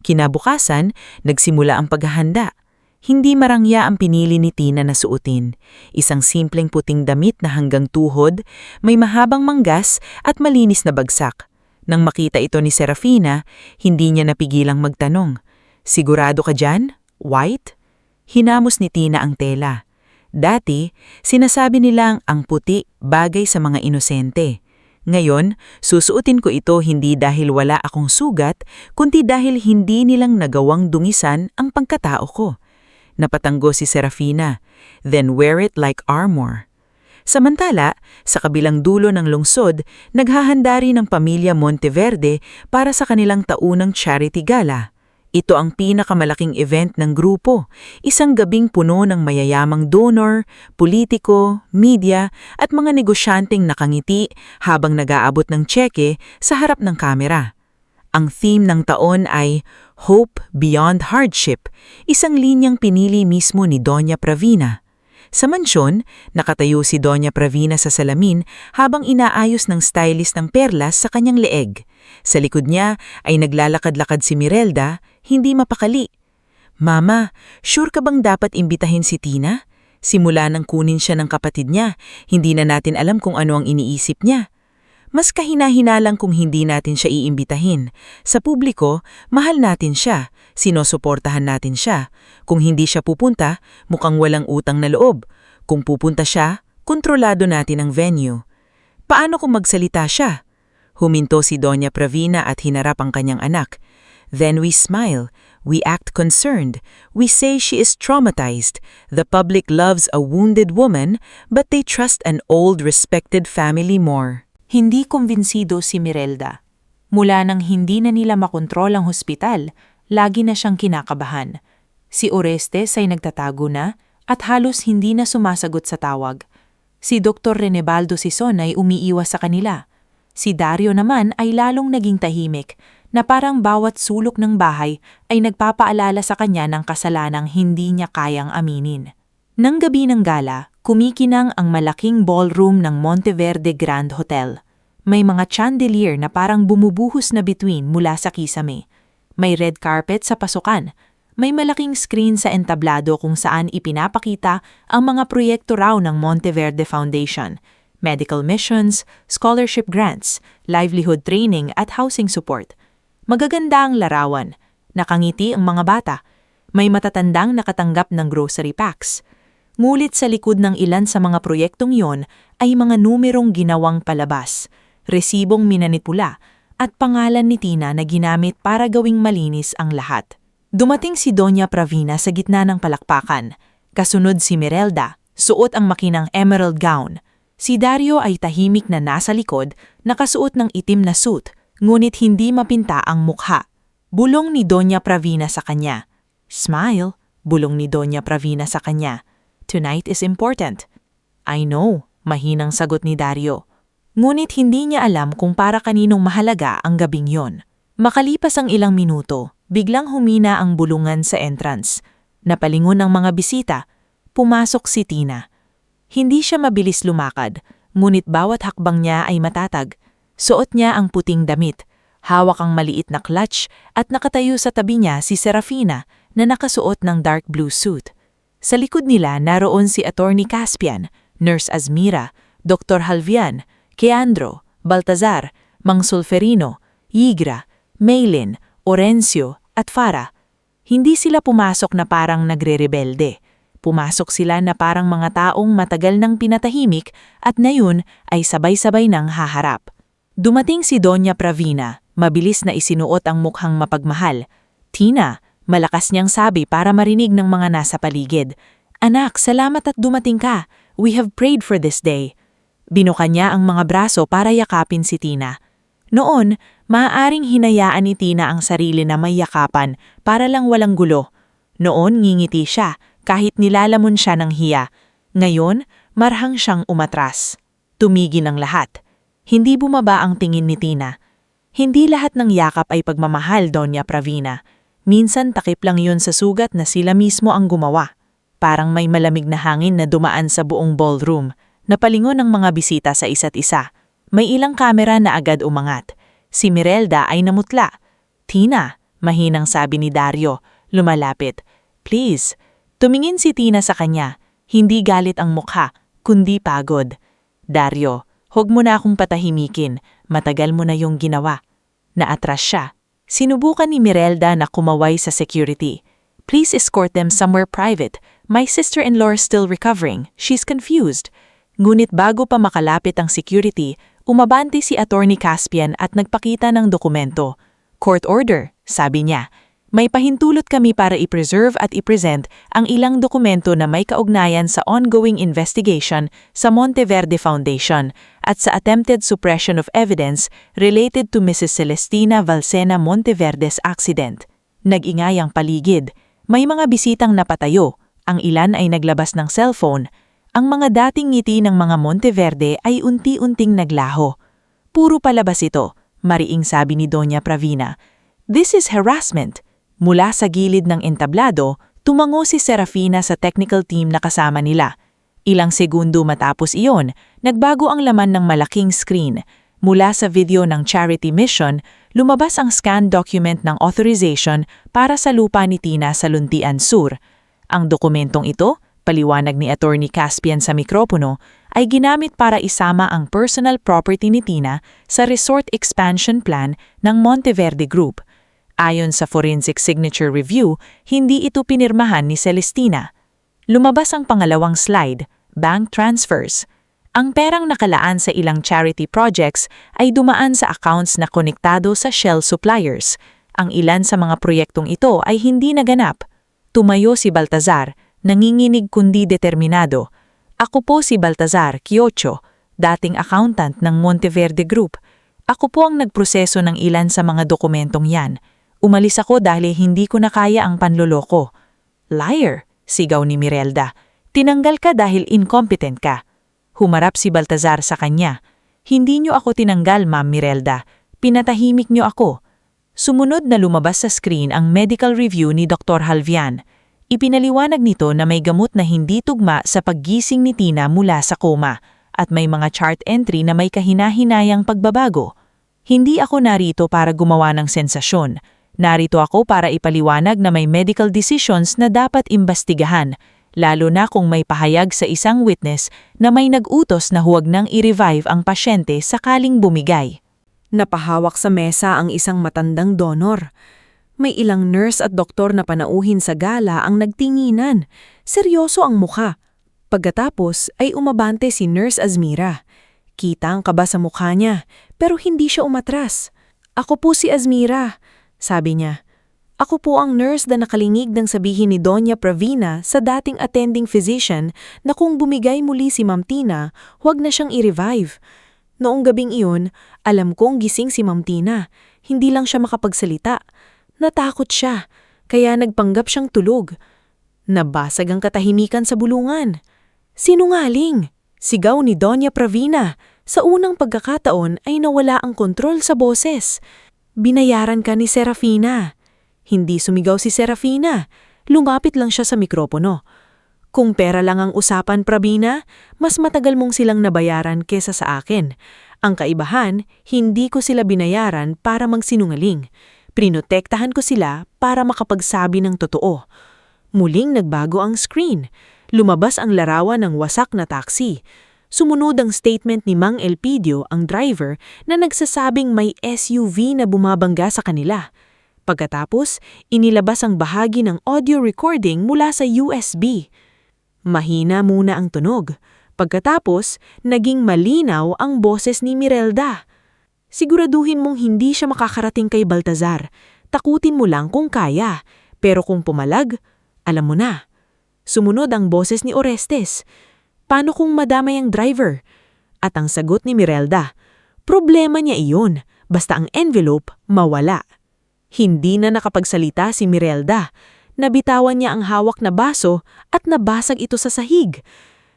Kinabukasan, nagsimula ang paghahanda. Hindi marangya ang pinili ni Tina na suotin. Isang simpleng puting damit na hanggang tuhod, may mahabang manggas at malinis na bagsak. Nang makita ito ni Serafina, hindi niya napigilang magtanong, "Sigurado ka dyan? White?" Hinamos ni Tina ang tela. Dati, sinasabi nilang ang puti bagay sa mga inosente. Ngayon, susuotin ko ito hindi dahil wala akong sugat, kundi dahil hindi nilang nagawang dungisan ang pagkatao ko. Napatanggo si Serafina, "Then wear it like armor." Samantala, sa kabilang dulo ng lungsod, naghahanda rin ang pamilya Monteverde para sa kanilang taunang charity gala. Ito ang pinakamalaking event ng grupo, isang gabing puno ng mayayamang donor, politiko, media at mga negosyanteng nakangiti habang nag-aabot ng tseke sa harap ng kamera. Ang theme ng taon ay Hope Beyond Hardship, isang linyang pinili mismo ni Doña Pravina. Sa mansyon, nakatayo si Doña Pravina sa salamin habang inaayos ng stylist ng perlas sa kanyang leeg. Sa likod niya ay naglalakad-lakad si Mirelda, hindi mapakali. "Mama, sure ka bang dapat imbitahin si Tina? Simula nang kunin siya ng kapatid niya, hindi na natin alam kung ano ang iniisip niya." Mas kahina-hinalang kung hindi natin siya iimbitahin. Sa publiko, mahal natin siya, sinusuportahan natin siya. Kung hindi siya pupunta, mukhang walang utang na loob. Kung pupunta siya, kontrolado natin ang venue. Paano kung magsalita siya? Huminto si Doña Pravina at hinarap ang kanyang anak. Then we smile. We act concerned. We say she is traumatized. The public loves a wounded woman, but they trust an old, respected family more. Hindi kumbinsido si Mirelda. Mula nang hindi na nila makontrol ang hospital, lagi na siyang kinakabahan. Si Orestes ay nagtatago na at halos hindi na sumasagot sa tawag. Si Dr. Renebaldo Sison ay umiiwas sa kanila. Si Dario naman ay lalong naging tahimik na parang bawat sulok ng bahay ay nagpapaalala sa kanya ng kasalanang hindi niya kayang aminin. Nang gabi ng gala, kumikinang ang malaking ballroom ng Monteverde Grand Hotel. May mga chandelier na parang bumubuhos na bituin mula sa kisame. May red carpet sa pasukan. May malaking screen sa entablado kung saan ipinapakita ang mga proyekto raw ng Monteverde Foundation, medical missions, scholarship grants, livelihood training at housing support. Magaganda ang larawan. Nakangiti ang mga bata. May matatandang nakatanggap ng grocery packs. Ngulit sa likod ng ilan sa mga proyektong yon ay mga numerong ginawang palabas, resibong minanipula, at pangalan ni Tina na ginamit para gawing malinis ang lahat. Dumating si Doña Pravina sa gitna ng palakpakan. Kasunod si Mirelda, suot ang makinang emerald gown. Si Dario ay tahimik na nasa likod, nakasuot ng itim na suit, ngunit hindi mapinta ang mukha. Bulong ni Doña Pravina sa kanya. "Smile," bulong ni Doña Pravina sa kanya. "Tonight is important." "I know," mahinang sagot ni Dario. Ngunit hindi niya alam kung para kaninong mahalaga ang gabing yon. Makalipas ang ilang minuto, biglang humina ang bulungan sa entrance. Napalingon ng mga bisita, pumasok si Tina. Hindi siya mabilis lumakad, ngunit bawat hakbang niya ay matatag. Suot niya ang puting damit, hawak ang maliit na clutch at nakatayo sa tabi niya si Serafina na nakasuot ng dark blue suit. Sa likod nila naroon si Attorney Caspian, Nurse Azmira, Dr. Halvian, Keandro, Baltazar, Mang Solferino, Yigra, Maylin, Orencio at Farah. Hindi sila pumasok na parang nagre-rebelde. Pumasok sila na parang mga taong matagal nang pinatahimik at ngayon ay sabay-sabay nang haharap. Dumating si Doña Pravina, mabilis na isinuot ang mukhang mapagmahal. "Tina," malakas niyang sabi para marinig ng mga nasa paligid. "Anak, salamat at dumating ka. We have prayed for this day." Binuka niya ang mga braso para yakapin si Tina. Noon, maaaring hinayaan ni Tina ang sarili na may yakapan para lang walang gulo. Noon, ngingiti siya kahit nilalamon siya ng hiya. Ngayon, marhang siyang umatras. Tumigil ang lahat. Hindi bumaba ang tingin ni Tina. Hindi lahat ng yakap ay pagmamahal, Doña Pravina. Minsan takip lang yun sa sugat na sila mismo ang gumawa. Parang may malamig na hangin na dumaan sa buong ballroom. Napalingon ang mga bisita sa isa't isa. May ilang kamera na agad umangat. Si Mirelda ay namutla. Tina, mahinang sabi ni Dario, lumalapit. Please. Tumingin si Tina sa kanya. Hindi galit ang mukha, kundi pagod. Dario, huwag mo na akong patahimikin. Matagal mo na yung ginawa. Naatras siya. Sinubukan ni Mirelda na kumaway sa security. Please escort them somewhere private. My sister-in-law is still recovering. She's confused. Ngunit bago pa makalapit ang security, umabante si Attorney Caspian at nagpakita ng dokumento. Court order, sabi niya. May pahintulot kami para i-preserve at i-present ang ilang dokumento na may kaugnayan sa ongoing investigation sa Monteverde Foundation at sa attempted suppression of evidence related to Mrs. Celestina Valsena Monteverde's accident. Nag-ingay ang paligid. May mga bisitang napatayo. Ang ilan ay naglabas ng cellphone. Ang mga dating ngiti ng mga Monteverde ay unti-unting naglaho. Puro palabas ito, mariing sabi ni Doña Pravina. This is harassment. Mula sa gilid ng entablado, tumango si Serafina sa technical team na kasama nila. Ilang segundo matapos iyon, nagbago ang laman ng malaking screen. Mula sa video ng charity mission, lumabas ang scan document ng authorization para sa lupa ni Tina sa Luntian Sur. Ang dokumentong ito, paliwanag ni Attorney Caspian sa mikropono, ay ginamit para isama ang personal property ni Tina sa resort expansion plan ng Monteverde Group. Ayon sa forensic signature review, hindi ito pinirmahan ni Celestina. Lumabas ang pangalawang slide, bank transfers. Ang perang nakalaan sa ilang charity projects ay dumaan sa accounts na konektado sa Shell suppliers. Ang ilan sa mga proyektong ito ay hindi naganap. Tumayo si Baltazar, nanginginig kundi determinado. Ako po si Baltazar Quiocho, dating accountant ng Monteverde Group. Ako po ang nagproseso ng ilan sa mga dokumentong yan. Umalis ako dahil hindi ko na kaya ang panloloko. Liar, sigaw ni Mirelda. Tinanggal ka dahil incompetent ka. Humarap si Baltazar sa kanya. Hindi niyo ako tinanggal, Ma'am Mirelda. Pinatahimik niyo ako. Sumunod na lumabas sa screen ang medical review ni Dr. Halvian. Ipinaliwanag nito na may gamot na hindi tugma sa paggising ni Tina mula sa koma at may mga chart entry na may kahinahinayang pagbabago. Hindi ako narito para gumawa ng sensasyon. Narito ako para ipaliwanag na may medical decisions na dapat imbestigahan, lalo na kung may pahayag sa isang witness na may nag-utos na huwag nang i-revive ang pasyente sakaling bumigay. Napahawak sa mesa ang isang matandang donor. May ilang nurse at doktor na panauhin sa gala ang nagtinginan. Seryoso ang mukha. Pagkatapos ay umabante si Nurse Azmira. Kita ang kaba sa mukha niya, pero hindi siya umatras. Ako po si Azmira, sabi niya. Ako po ang nurse na nakalingig ng sabihin ni Doña Pravina sa dating attending physician na kung bumigay muli si Ma'am Tina, huwag na siyang i-revive. Noong gabing iyon, alam kong gising si Ma'am Tina. Hindi lang siya makapagsalita. Natakot siya, kaya nagpanggap siyang tulog. Nabasag ang katahimikan sa bulungan. Sinungaling! Sigaw ni Doña Pravina. Sa unang pagkakataon ay nawala ang kontrol sa boses. Binayaran ka ni Serafina. Hindi sumigaw si Serafina. Lumapit lang siya sa mikropono. Kung pera lang ang usapan, Pravina, mas matagal mong silang nabayaran kesa sa akin. Ang kaibahan, hindi ko sila binayaran para magsinungaling. Prinotektahan ko sila para makapagsabi ng totoo. Muling nagbago ang screen. Lumabas ang larawan ng wasak na taxi. Sumunod ang statement ni Mang Elpidio, ang driver, na nagsasabing may SUV na bumabangga sa kanila. Pagkatapos, inilabas ang bahagi ng audio recording mula sa USB. Mahina muna ang tunog. Pagkatapos, naging malinaw ang boses ni Mirelda. Siguraduhin mong hindi siya makakarating kay Baltazar. Takutin mo lang kung kaya. Pero kung pumalag, alam mo na. Sumunod ang boses ni Orestes. Paano kung madamay ang driver? At ang sagot ni Mirelda, problema niya iyon. Basta ang envelope, mawala. Hindi na nakapagsalita si Mirelda. Nabitawan niya ang hawak na baso at nabasag ito sa sahig.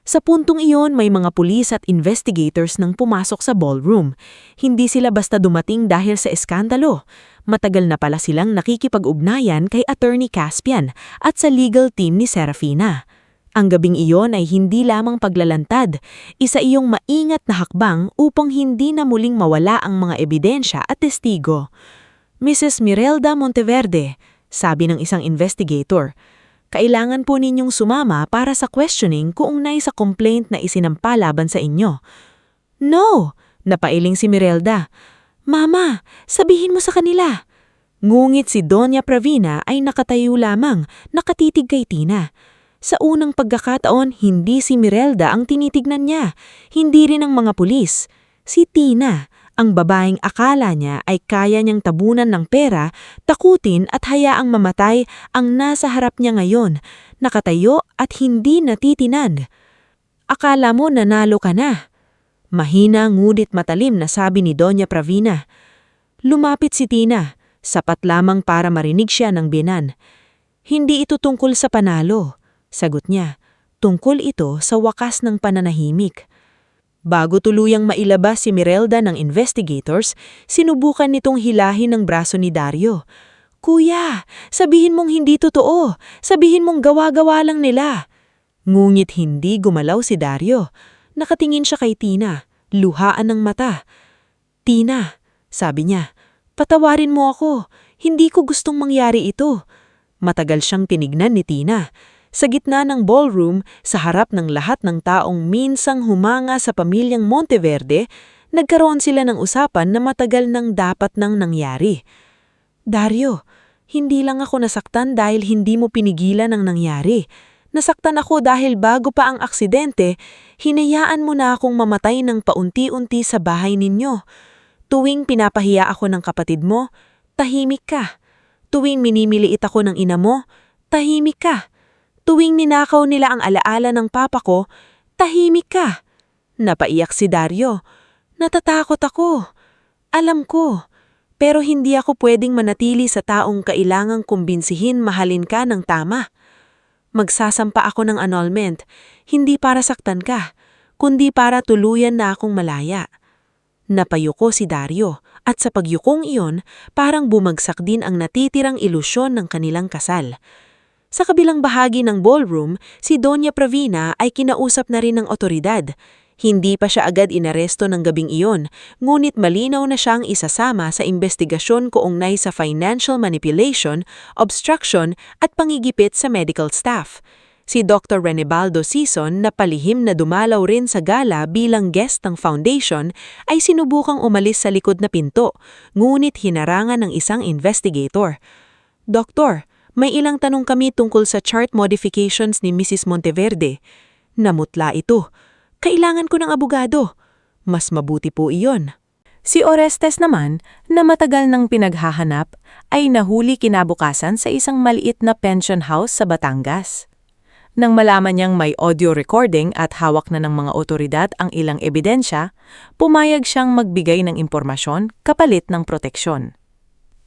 Sa puntong iyon, may mga pulis at investigators nang pumasok sa ballroom. Hindi sila basta dumating dahil sa eskandalo. Matagal na pala silang nakikipag-ugnayan kay Attorney Caspian at sa legal team ni Serafina. Ang gabing iyon ay hindi lamang paglalantad, isa iyong maingat na hakbang upang hindi na muling mawala ang mga ebidensya at testigo. Mrs. Mirelda Monteverde, sabi ng isang investigator, kailangan po ninyong sumama para sa questioning kaugnay sa complaint na isinampa laban sa inyo. No! Napailing si Mirelda. Mama, sabihin mo sa kanila. Ngungit si Doña Pravina ay nakatayo lamang, nakatitig kay Tina. Sa unang pagkakataon, hindi si Mirelda ang tinitignan niya, hindi rin ang mga pulis. Si Tina, ang babaeng akala niya ay kaya niyang tabunan ng pera, takutin at hayaang mamatay ang nasa harap niya ngayon, nakatayo at hindi natitinan. Akala mo nanalo ka na. Mahina ngunit matalim na sabi ni Doña Pravina. Lumapit si Tina, sapat lamang para marinig siya ng binan. Hindi ito tungkol sa panalo, sagot niya. Tungkol ito sa wakas ng pananahimik. Bago tuluyang mailabas si Mirelda ng investigators, sinubukan nitong hilahin ang braso ni Dario. Kuya, sabihin mong hindi totoo. Sabihin mong gawa-gawa lang nila. Ngunit hindi gumalaw si Dario. Nakatingin siya kay Tina, luhaan ng mata. Tina, sabi niya, patawarin mo ako. Hindi ko gustong mangyari ito. Matagal siyang tinignan ni Tina. Sa gitna ng ballroom, sa harap ng lahat ng taong minsang humanga sa pamilyang Monteverde, nagkaroon sila ng usapan na matagal nang dapat nang nangyari. Dario, hindi lang ako nasaktan dahil hindi mo pinigilan ang nangyari. Nasaktan ako dahil bago pa ang aksidente, hinayaan mo na akong mamatay ng paunti-unti sa bahay ninyo. Tuwing pinapahiya ako ng kapatid mo, tahimik ka. Tuwing minimiliit ako ng ina mo, tahimik ka. Tuwing ninakaw nila ang alaala ng papa ko, tahimik ka. Napaiyak si Dario. Natatakot ako. Alam ko. Pero hindi ako pwedeng manatili sa taong kailangang kumbinsihin mahalin ka ng tama. Magsasampa ako ng annulment, hindi para saktan ka, kundi para tuluyan na akong malaya. Napayuko si Dario at sa pagyukong iyon, parang bumagsak din ang natitirang ilusyon ng kanilang kasal. Sa kabilang bahagi ng ballroom, si Doña Pravina ay kinausap na rin ng otoridad. Hindi pa siya agad inaresto ng gabing iyon, ngunit malinaw na siyang isasama sa investigasyon kaugnay sa financial manipulation, obstruction at pangigipit sa medical staff. Si Dr. Renebaldo Sison na palihim na dumalaw rin sa gala bilang guest ng foundation ay sinubukang umalis sa likod na pinto, ngunit hinarangan ng isang investigator. Doktor, may ilang tanong kami tungkol sa chart modifications ni Mrs. Monteverde. Namutla ito. Kailangan ko ng abogado. Mas mabuti po iyon. Si Orestes naman, na matagal nang pinaghahanap, ay nahuli kinabukasan sa isang maliit na pension house sa Batangas. Nang malaman niyang may audio recording at hawak na ng mga otoridad ang ilang ebidensya, pumayag siyang magbigay ng impormasyon kapalit ng proteksyon.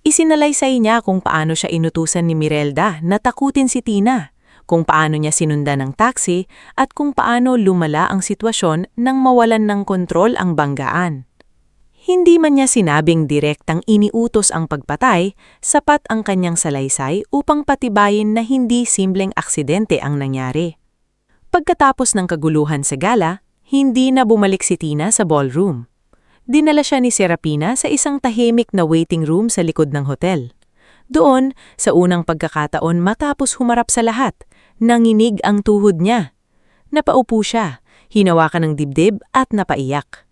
Isinalaysay niya kung paano siya inutusan ni Mirelda na takutin si Tina, kung paano niya sinundan ng taxi at kung paano lumala ang sitwasyon nang mawalan ng kontrol ang banggaan. Hindi man niya sinabing direktang iniutos ang pagpatay, sapat ang kanyang salaysay upang patibayin na hindi simpleng aksidente ang nangyari. Pagkatapos ng kaguluhan sa gala, hindi na bumalik si Tina sa ballroom. Dinala siya ni Serafina sa isang tahimik na waiting room sa likod ng hotel. Doon, sa unang pagkakataon matapos humarap sa lahat, nanginig ang tuhod niya. Napaupo siya, hinawakan ng dibdib at napaiyak.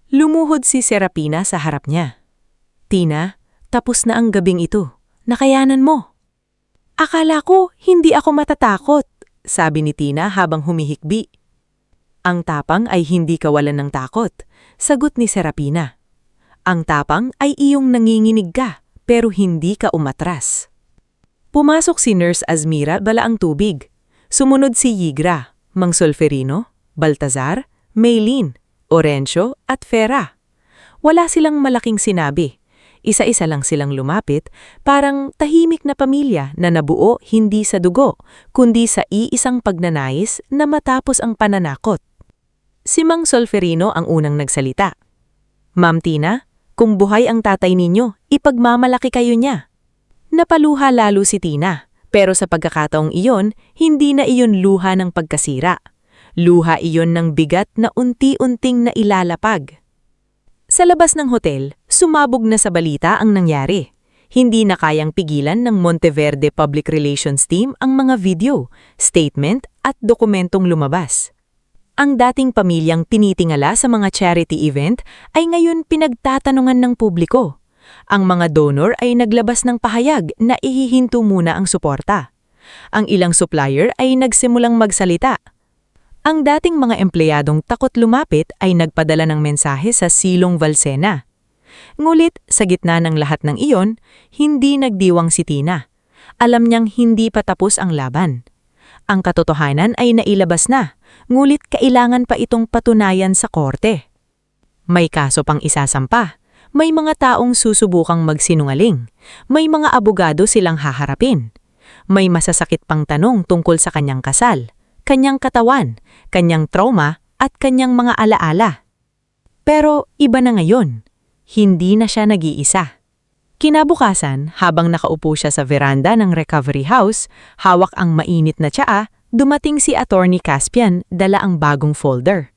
Lumuhod si Serafina sa harap niya. Tina, tapos na ang gabing ito. Nakayanan mo. Akala ko hindi ako matatakot, sabi ni Tina habang humihikbi. Ang tapang ay hindi kawalan ng takot, sagot ni Serafina. Ang tapang ay iyong nanginginig ka, pero hindi ka umatras. Pumasok si Nurse Azmira bala ang tubig. Sumunod si Yigra, Mang Solferino, Baltazar, Maylin, Orencio at Fera. Wala silang malaking sinabi. Isa-isa lang silang lumapit, parang tahimik na pamilya na nabuo hindi sa dugo, kundi sa iisang pagnanais na matapos ang pananakot. Si Mang Solferino ang unang nagsalita. "Ma'am Tina, kung buhay ang tatay ninyo, ipagmamalaki kayo niya." Napaluha lalo si Tina, pero sa pagkakataong iyon, hindi na iyon luha ng pagkasira. Luha iyon ng bigat na unti-unting nailalapag. Sa labas ng hotel, sumabog na sa balita ang nangyari. Hindi na kayang pigilan ng Monteverde Public Relations Team ang mga video, statement at dokumentong lumabas. Ang dating pamilyang tinitingala sa mga charity event ay ngayon pinagtatanungan ng publiko. Ang mga donor ay naglabas ng pahayag na ihihinto muna ang suporta. Ang ilang supplier ay nagsimulang magsalita. Ang dating mga empleyadong takot lumapit ay nagpadala ng mensahe sa Silong Valsena. Ngulit, sa gitna ng lahat ng iyon, hindi nagdiwang si Tina. Alam niyang hindi pa tapos ang laban. Ang katotohanan ay nailabas na, ngulit kailangan pa itong patunayan sa korte. May kaso pang isasampa. May mga taong susubukang magsinungaling. May mga abogado silang haharapin. May masasakit pang tanong tungkol sa kanyang kasal, kanyang katawan, kanyang trauma at kanyang mga alaala. Pero iba na ngayon. Hindi na siya nag-iisa. Kinabukasan, habang nakaupo siya sa veranda ng recovery house, hawak ang mainit na tsaa, dumating si Attorney Caspian, dala ang bagong folder.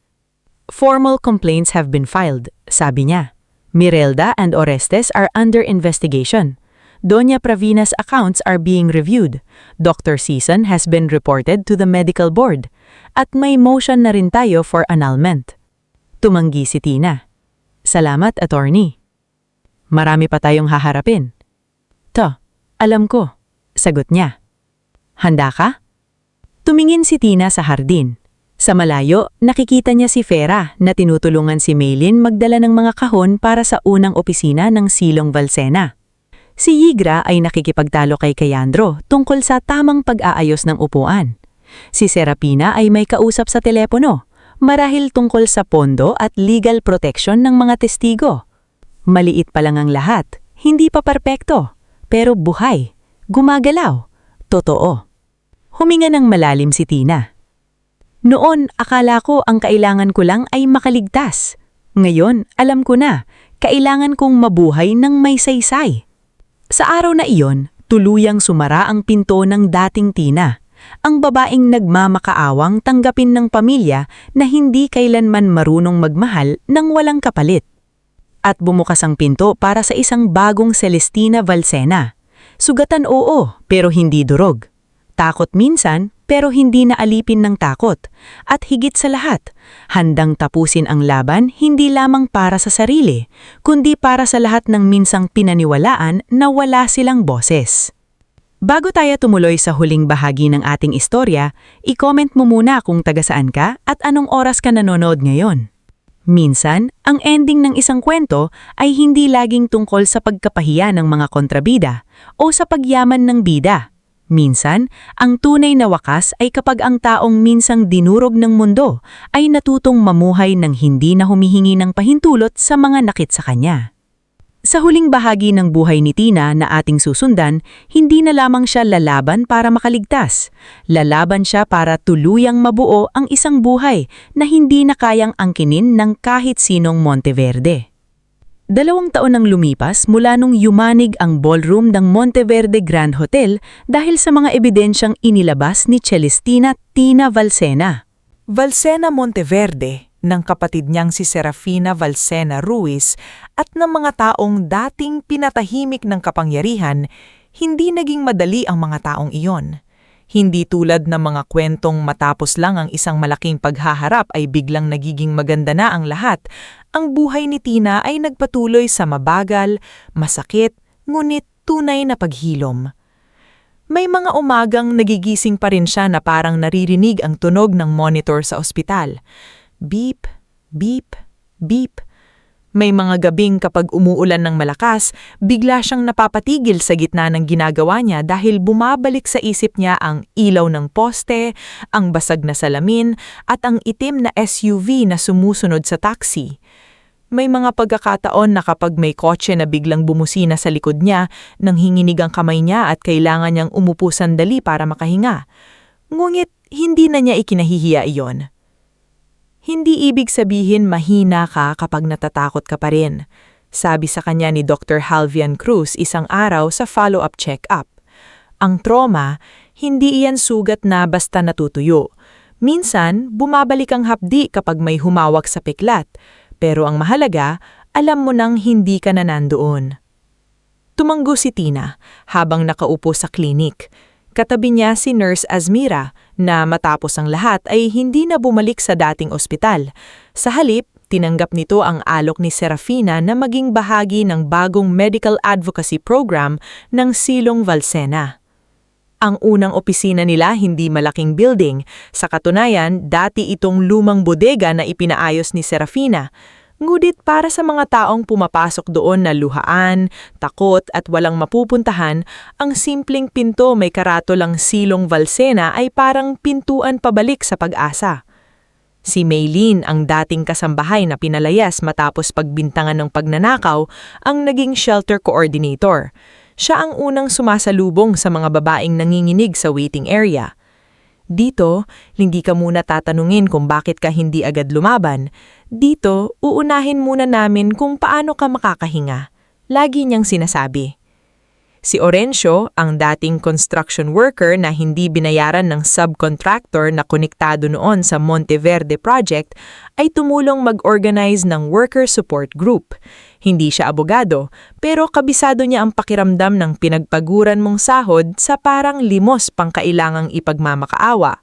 "Formal complaints have been filed," sabi niya. "Mirelda and Orestes are under investigation. Doña Pravina's accounts are being reviewed. Dr. Season has been reported to the medical board. At may motion na rin tayo for annulment." Tumanggi si Tina. "Salamat, attorney. Marami pa tayong haharapin." "To, alam ko," sagot niya. "Handa ka?" Tumingin si Tina sa hardin. Sa malayo, nakikita niya si Vera na tinutulungan si Maylin magdala ng mga kahon para sa unang opisina ng Silong Valsena. Si Yigra ay nakikipagtalo kay Cayandro tungkol sa tamang pag-aayos ng upuan. Si Serapina ay may kausap sa telepono, marahil tungkol sa pondo at legal protection ng mga testigo. Maliit pa lang ang lahat, hindi pa perpekto, pero buhay, gumagalaw, totoo. Huminga ng malalim si Tina. "Noon, akala ko ang kailangan ko lang ay makaligtas. Ngayon, alam ko na, kailangan kong mabuhay ng may saysay." Sa araw na iyon, tuluyang sumara ang pinto ng dating Tina, ang babaeng nagmamakaawang tanggapin ng pamilya na hindi kailanman marunong magmahal ng walang kapalit. At bumukas ang pinto para sa isang bagong Celestina Valsena. Sugatan oo, pero hindi durog. Takot minsan, pero hindi naalipin ng takot. At higit sa lahat, handang tapusin ang laban hindi lamang para sa sarili, kundi para sa lahat ng minsang pinaniwalaan na wala silang boses. Bago tayo tumuloy sa huling bahagi ng ating istorya, i-comment mo muna kung taga saan ka at anong oras ka nanonood ngayon. Minsan, ang ending ng isang kwento ay hindi laging tungkol sa pagkapahiya ng mga kontrabida o sa pagyaman ng bida. Minsan, ang tunay na wakas ay kapag ang taong minsang dinurog ng mundo ay natutong mamuhay ng hindi na humihingi ng pahintulot sa mga nakit sa kanya. Sa huling bahagi ng buhay ni Tina na ating susundan, hindi na lamang siya lalaban para makaligtas. Lalaban siya para tuluyang mabuo ang isang buhay na hindi na kayang angkinin ng kahit sinong Monteverde. 2 taon nang lumipas mula nung yumanig ang ballroom ng Monteverde Grand Hotel dahil sa mga ebidensyang inilabas ni Celestina Tina Valsena. Valsena Monteverde, ng kapatid niyang si Serafina Valsena Ruiz at ng mga taong dating pinatahimik ng kapangyarihan, hindi naging madali ang mga taong iyon. Hindi tulad ng mga kwentong matapos lang ang isang malaking paghaharap ay biglang nagiging maganda na ang lahat. Ang buhay ni Tina ay nagpatuloy sa mabagal, masakit, ngunit tunay na paghilom. May mga umagang nagigising pa rin siya na parang naririnig ang tunog ng monitor sa ospital. Beep, beep, beep. May mga gabing kapag umuulan ng malakas, bigla siyang napapatigil sa gitna ng ginagawa niya dahil bumabalik sa isip niya ang ilaw ng poste, ang basag na salamin, at ang itim na SUV na sumusunod sa taxi. May mga pagkakataon na kapag may kotse na biglang bumusina sa likod niya, nang hinginig ang kamay niya at kailangan niyang umupo sandali para makahinga. Ngunit hindi na niya ikinahihiya iyon. Hindi ibig sabihin mahina ka kapag natatakot ka pa rin. Sabi sa kanya ni Dr. Halvian Cruz isang araw sa follow-up check-up. Ang trauma, hindi iyan sugat na basta natutuyo. Minsan, bumabalik ang hapdi kapag may humawak sa piklat. Pero ang mahalaga, alam mo nang hindi ka na nandoon. Tumanggo si Tina habang nakaupo sa klinik. Katabi niya si Nurse Azmira na matapos ang lahat ay hindi na bumalik sa dating ospital. Sa halip, tinanggap nito ang alok ni Serafina na maging bahagi ng bagong medical advocacy program ng Silong Valsena. Ang unang opisina nila hindi malaking building. Sa katunayan, dati itong lumang bodega na ipinaayos ni Serafina. Ngunit para sa mga taong pumapasok doon na luhaan, takot at walang mapupuntahan, ang simpleng pinto may karatolang Silong Valsena ay parang pintuan pabalik sa pag-asa. Si Maylene, ang dating kasambahay na pinalayas matapos pagbintangan ng pagnanakaw, ang naging shelter coordinator. Siya ang unang sumasalubong sa mga babaeng nanginginig sa waiting area. Dito, hindi ka muna tatanungin kung bakit ka hindi agad lumaban. Dito, uunahin muna namin kung paano ka makakahinga. Lagi niyang sinasabi. Si Orencio, ang dating construction worker na hindi binayaran ng subcontractor na konektado noon sa Monteverde project, ay tumulong mag-organize ng worker support group. Hindi siya abogado, pero kabisado niya ang pakiramdam ng pinagpaguran mong sahod sa parang limos pangkailangang ipagmamakaawa.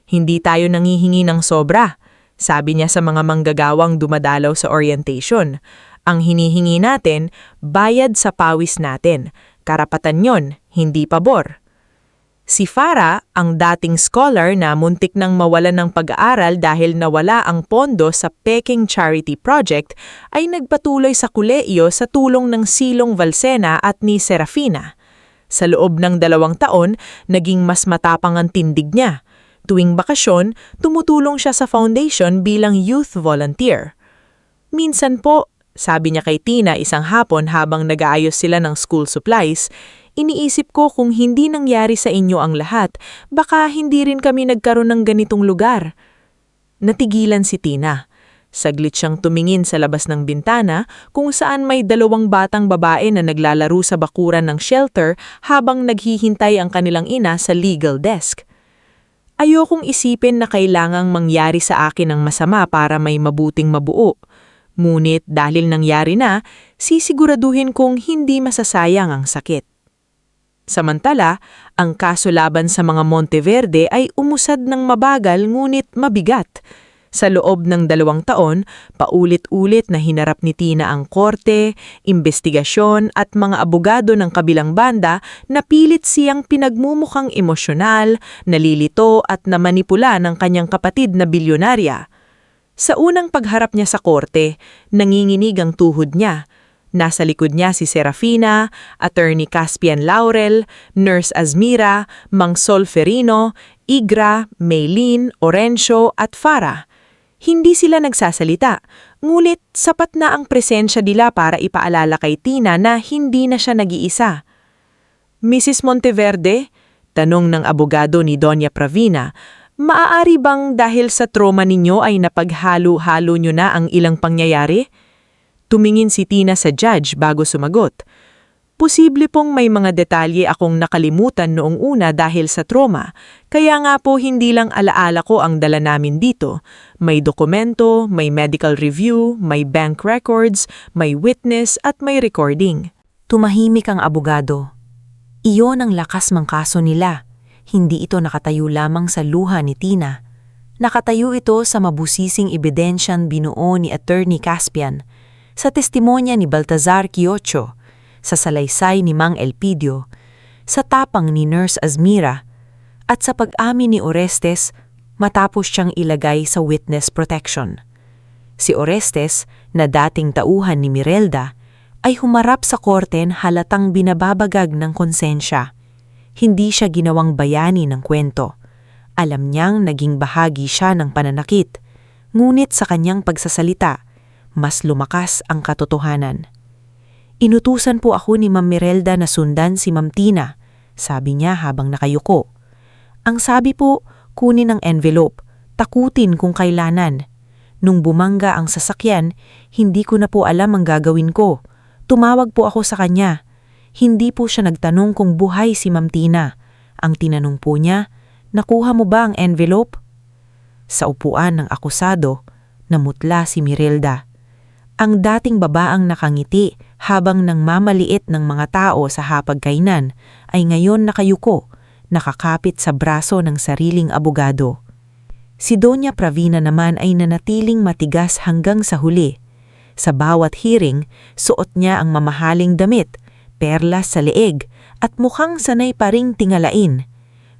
Hindi tayo nangihingi ng sobra, sabi niya sa mga manggagawang dumadalaw sa orientation. Ang hinihingi natin, bayad sa pawis natin. Karapatan yon, hindi pabor. Si Farah, ang dating scholar na muntik nang mawalan ng pag-aaral dahil nawala ang pondo sa Peking Charity Project, ay nagpatuloy sa kolehiyo sa tulong ng Silong Valsena at ni Serafina. Sa loob ng 2 taon, naging mas matapang ang tindig niya. Tuwing bakasyon, tumutulong siya sa foundation bilang youth volunteer. Minsan po, sabi niya kay Tina isang hapon habang nag-aayos sila ng school supplies, iniisip ko kung hindi nangyari sa inyo ang lahat, baka hindi rin kami nagkaroon ng ganitong lugar. Natigilan si Tina. Saglit siyang tumingin sa labas ng bintana kung saan may 2 batang babae na naglalaro sa bakuran ng shelter habang naghihintay ang kanilang ina sa legal desk. Ayokong isipin na kailangang mangyari sa akin ang masama para may mabuting mabuo. Ngunit dahil nangyari na, sisiguraduhin kong hindi masasayang ang sakit. Samantala, ang kaso laban sa mga Monteverde ay umusad ng mabagal ngunit mabigat. Sa loob ng 2 taon, paulit-ulit na hinarap ni Tina ang korte, investigasyon at mga abogado ng kabilang banda na pilit siyang pinagmumukhang emosyonal, nalilito at namanipula ng kanyang kapatid na bilyonarya. Sa unang pagharap niya sa korte, nanginginig ang tuhod niya. Nasa likod niya si Serafina, Attorney Caspian Laurel, Nurse Azmira, Mang Solferino, Igra, Maylene, Orencio at Farah. Hindi sila nagsasalita, ngulit sapat na ang presensya nila para ipaalala kay Tina na hindi na siya nag-iisa. Mrs. Monteverde, tanong ng abogado ni Doña Pravina, maaari bang dahil sa trauma ninyo ay napaghalo-halo nyo na ang ilang pangyayari? Tumingin si Tina sa judge bago sumagot. Posible pong may mga detalye akong nakalimutan noong una dahil sa trauma, kaya nga po hindi lang alaala ko ang dala namin dito. May dokumento, may medical review, may bank records, may witness at may recording. Tumahimik ang abogado. Iyon ang lakas ng kaso nila. Hindi ito nakatayo lamang sa luha ni Tina. Nakatayo ito sa mabusising ebidensyang binuo ni Attorney Caspian, sa testimonya ni Baltazar Quiocho, sa salaysay ni Mang Elpidio, sa tapang ni Nurse Azmira, at sa pag-amin ni Orestes matapos siyang ilagay sa witness protection. Si Orestes, na dating tauhan ni Mirelda, ay humarap sa korten halatang binababagag ng konsensya. Hindi siya ginawang bayani ng kwento. Alam niyang naging bahagi siya ng pananakit. Ngunit sa kanyang pagsasalita, mas lumakas ang katotohanan. Inutusan po ako ni Ma'am Mirelda na sundan si Ma'am Tina, sabi niya habang nakayuko. Ang sabi po, kunin ang envelope, takutin kung kailanan. Nung bumangga ang sasakyan, hindi ko na po alam ang gagawin ko. Tumawag po ako sa kanya. Hindi po siya nagtanong kung buhay si Ma'am Tina. Ang tinanong po niya, nakuha mo ba ang envelope? Sa upuan ng akusado, namutla si Mirelda. Ang dating babaang nakangiti habang nangmamaliit ng mga tao sa hapagkainan ay ngayon nakayuko, nakakapit sa braso ng sariling abogado. Si Doña Pravina naman ay nanatiling matigas hanggang sa huli. Sa bawat hearing, suot niya ang mamahaling damit, perlas sa leeg at mukhang sanay pa ring tingalain.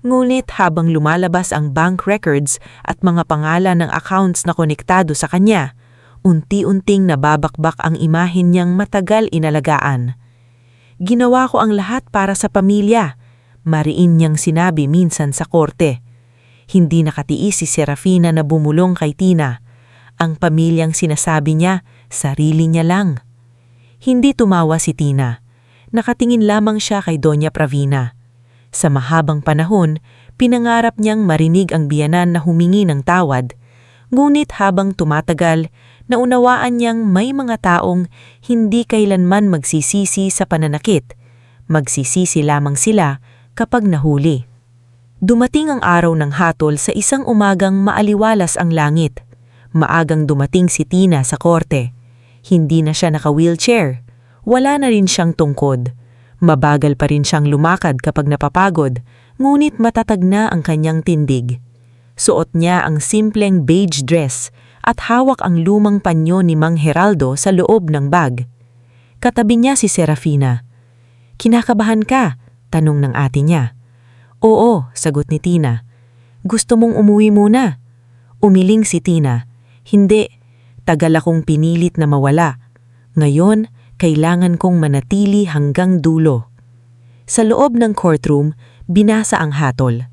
Ngunit habang lumalabas ang bank records at mga pangalan ng accounts na konektado sa kanya, unti-unting nababakbak ang imahen niyang matagal inalagaan. Ginawa ko ang lahat para sa pamilya, mariin niyang sinabi minsan sa korte. Hindi nakatiis si Serafina na bumulong kay Tina. Ang pamilyang sinasabi niya, sarili niya lang. Hindi tumawa si Tina. Nakatingin lamang siya kay Doña Pravina. Sa mahabang panahon, pinangarap niyang marinig ang biyanan na humingi ng tawad. Ngunit habang tumatagal, naunawaan niyang may mga taong hindi kailanman magsisisi sa pananakit. Magsisisi lamang sila kapag nahuli. Dumating ang araw ng hatol sa isang umagang maaliwalas ang langit. Maagang dumating si Tina sa korte. Hindi na siya naka-wheelchair. Wala na rin siyang tungkod. Mabagal pa rin siyang lumakad kapag napapagod, ngunit matatag na ang kanyang tindig. Suot niya ang simpleng beige dress at hawak ang lumang panyo ni Mang Heraldo sa loob ng bag. Katabi niya si Serafina. "Kinakabahan ka?" tanong ng ate niya. "Oo," sagot ni Tina. "Gusto mong umuwi muna?" Umiling si Tina. "Hindi, tagal akong pinilit na mawala. Ngayon, kailangan kong manatili hanggang dulo." Sa loob ng courtroom, binasa ang hatol.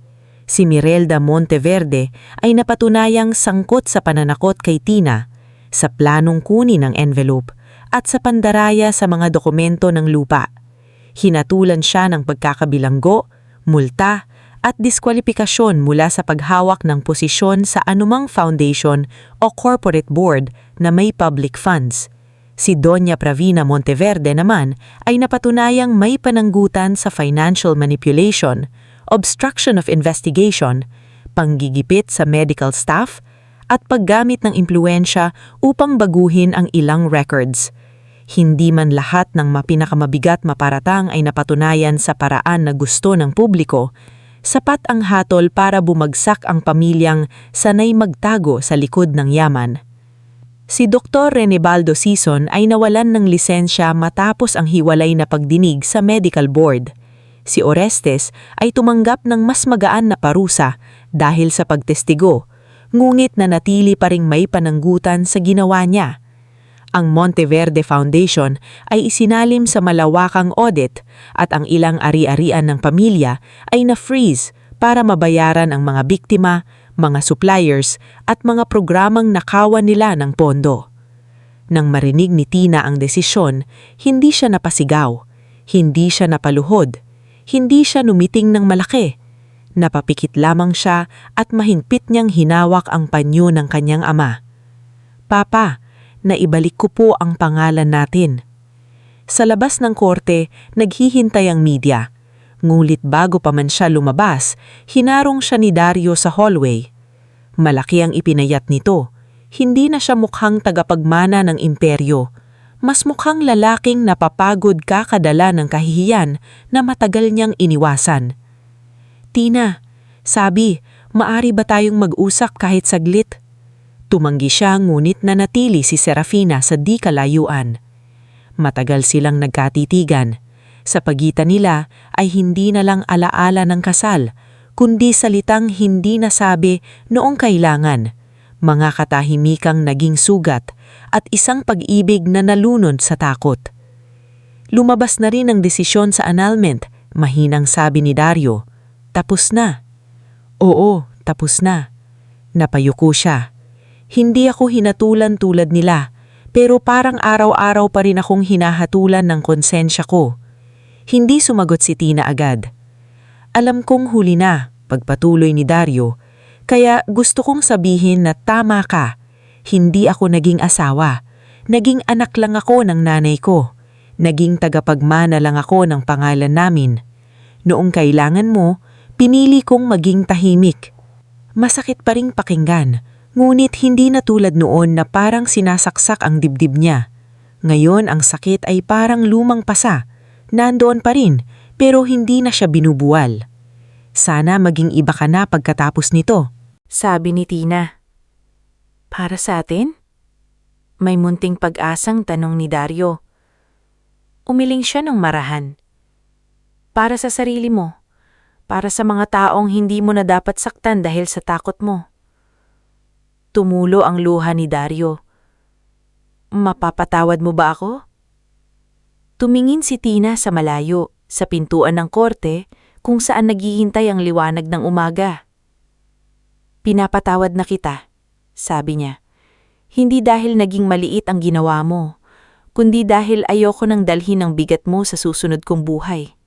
Si Mirelda Monteverde ay napatunayang sangkot sa pananakot kay Tina, sa planong kunin ang envelope, at sa pandaraya sa mga dokumento ng lupa. Hinatulan siya ng pagkakabilanggo, multa, at diskwalipikasyon mula sa paghawak ng posisyon sa anumang foundation o corporate board na may public funds. Si Doña Pravina Monteverde naman ay napatunayang may pananggutan sa financial manipulation, obstruction of investigation, panggigipit sa medical staff, at paggamit ng impluensya upang baguhin ang ilang records. Hindi man lahat ng mapinakamabigat maparatang ay napatunayan sa paraan na gusto ng publiko, sapat ang hatol para bumagsak ang pamilyang sanay magtago sa likod ng yaman. Si Dr. Renebaldo Sison ay nawalan ng lisensya matapos ang hiwalay na pagdinig sa medical board. Si Orestes ay tumanggap ng mas magaan na parusa dahil sa pagtestigo, ngunit nanatili pa ring may pananggutan sa ginawa niya. Ang Monteverde Foundation ay isinalim sa malawakang audit at ang ilang ari-arian ng pamilya ay na-freeze para mabayaran ang mga biktima, mga suppliers at mga programang nakawan nila ng pondo. Nang marinig ni Tina ang desisyon, hindi siya napasigaw, hindi siya napaluhod, hindi siya numiting ng malaki. Napapikit lamang siya at mahigpit niyang hinawak ang panyo ng kanyang ama. "Papa, naibalik ko po ang pangalan natin." Sa labas ng korte, naghihintay ang media. Ngulit bago pa man siya lumabas, hinarong siya ni Dario sa hallway. Malaki ang ipinayat nito. Hindi na siya mukhang tagapagmana ng imperyo. Mas mukhang lalaking napapagod kakadala ng kahihiyan na matagal niyang iniwasan. "Tina, sabi, maari ba tayong mag-usap kahit saglit?" Tumanggi siya ngunit nanatili si Serafina sa di kalayuan. Matagal silang nagkatitigan. Sa pagitan nila ay hindi na lang alaala ng kasal, kundi salitang hindi nasabi noong kailangan, mga katahimikang naging sugat at isang pag-ibig na nalunod sa takot. Lumabas na rin ang desisyon sa annulment, mahinang sabi ni Dario. "Tapos na." "Oo, tapos na." Napayuko siya. "Hindi ako hinatulan tulad nila. pero parang araw-araw pa rin akong hinahatulan ng konsensya ko. Hindi sumagot si Tina agad. Alam kong huli na, pagpatuloy ni Dario, kaya gusto kong sabihin na tama ka. Hindi ako naging asawa. Naging anak lang ako ng nanay ko. Naging tagapagmana lang ako ng pangalan namin. Noong kailangan mo, pinili kong maging tahimik. Masakit pa ring pakinggan, ngunit hindi na tulad noon na parang sinasaksak ang dibdib niya. Ngayon ang sakit ay parang lumang pasa. Nandoon pa rin, pero hindi na siya binubuwal. Sana maging iba ka na pagkatapos nito. Sabi ni Tina. Para sa atin? May munting pag-asang tanong ni Dario. Umiling siya ng marahan. Para sa sarili mo. Para sa mga taong hindi mo na dapat saktan dahil sa takot mo. Tumulo ang luha ni Dario. Mapapatawad mo ba ako? Tumingin si Tina sa malayo, sa pintuan ng korte, kung saan naghihintay ang liwanag ng umaga. Pinapatawad na kita, sabi niya. Hindi dahil naging maliit ang ginawa mo, kundi dahil ayoko nang dalhin ang bigat mo sa susunod kong buhay.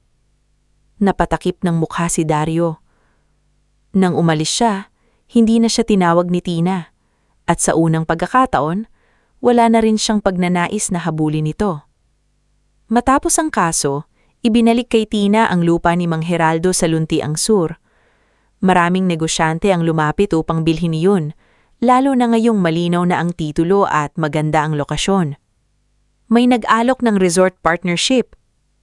Napatakip ng mukha si Dario. Nang umalis siya, hindi na siya tinawag ni Tina. At sa unang pagkakataon, wala na rin siyang pagnanais na habulin ito. Matapos ang kaso, ibinalik kay Tina ang lupa ni Mang Heraldo sa Luntiang Sur. Maraming negosyante ang lumapit upang bilhin iyon, lalo na ngayong malinaw na ang titulo at maganda ang lokasyon. May nag-alok ng resort partnership.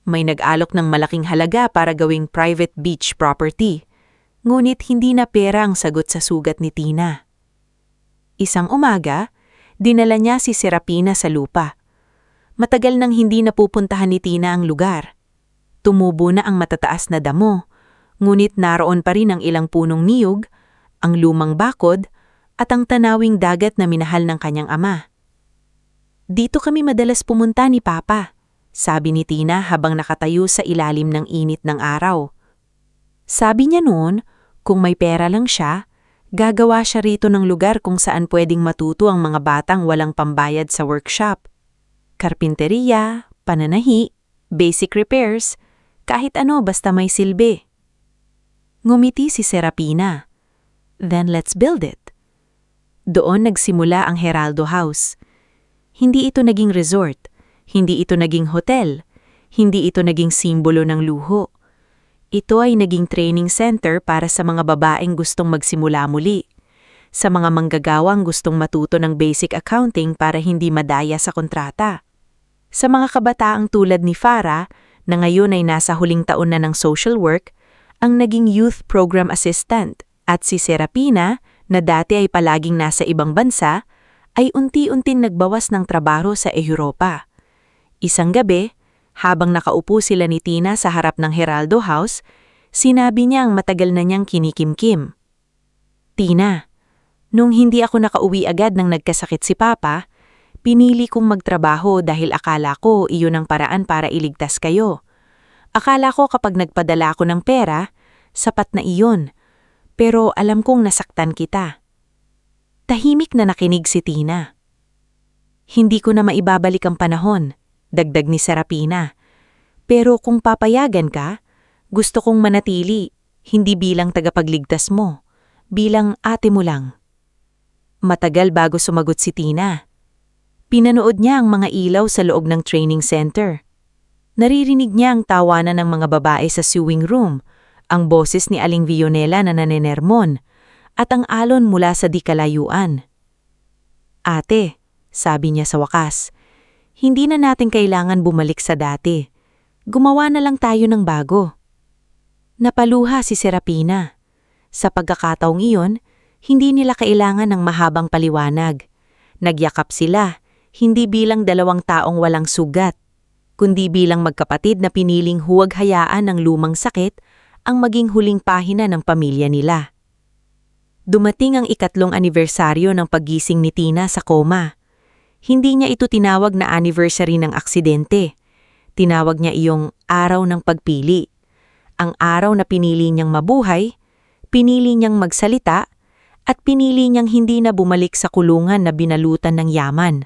May nag-alok ng malaking halaga para gawing private beach property. Ngunit hindi na pera ang sagot sa sugat ni Tina. Isang umaga, dinala niya si Serapina sa lupa. Matagal nang hindi napupuntahan ni Tina ang lugar. Tumubo na ang matataas na damo, ngunit naroon pa rin ang ilang punong niyog, ang lumang bakod, at ang tanawing dagat na minahal ng kanyang ama. Dito kami madalas pumunta ni Papa, sabi ni Tina habang nakatayo sa ilalim ng init ng araw. Sabi niya noon, kung may pera lang siya, gagawa siya rito ng lugar kung saan pwedeng matuto ang mga batang walang pambayad sa workshop. Karpinteriya, pananahi, basic repairs, kahit ano basta may silbi. Ngumiti si Serapina. Then let's build it. Doon nagsimula ang Heraldo House. Hindi ito naging resort, hindi ito naging hotel, hindi ito naging simbolo ng luho. Ito ay naging training center para sa mga babaeng gustong magsimula muli, sa mga manggagawang gustong matuto ng basic accounting para hindi madaya sa kontrata, sa mga kabataang tulad ni Farah na ngayon ay nasa huling taon na ng social work, ang naging youth program assistant, at si Serapina na dati ay palaging nasa ibang bansa, ay unti-unting nagbawas ng trabaho sa Europa. Isang gabi, habang nakaupo sila ni Tina sa harap ng Heraldo House, sinabi niya ang matagal na niyang kinikimkim. Tina, nung hindi ako nakauwi agad nang nagkasakit si Papa, pinili kong magtrabaho dahil akala ko iyon ang paraan para iligtas kayo. Akala ko kapag nagpadala ako ng pera, sapat na iyon. Pero alam kong nasaktan kita. Tahimik na nakinig si Tina. Hindi ko na maibabalik ang panahon, dagdag ni Serapina. Pero kung papayagan ka, gusto kong manatili, hindi bilang tagapagligtas mo, bilang ate mo lang. Matagal bago sumagot si Tina. Pinanood niya ang mga ilaw sa loob ng training center. Naririnig niya ang tawanan ng mga babae sa sewing room, ang boses ni Aling Vionela na nanenermon, at ang alon mula sa di kalayuan. Ate, sabi niya sa wakas, hindi na natin kailangan bumalik sa dati. Gumawa na lang tayo ng bago. Napaluha si Serapina. Sa pagkakataong iyon, hindi nila kailangan ng mahabang paliwanag. Nagyakap sila, hindi bilang dalawang taong walang sugat, kundi bilang magkapatid na piniling huwag hayaan ng lumang sakit ang maging huling pahina ng pamilya nila. Dumating ang 3 anibersaryo ng paggising ni Tina sa koma. Hindi niya ito tinawag na anniversary ng aksidente. Tinawag niya iyong araw ng pagpili. Ang araw na pinili niyang mabuhay, pinili niyang magsalita, at pinili niyang hindi na bumalik sa kulungan na binalutan ng yaman.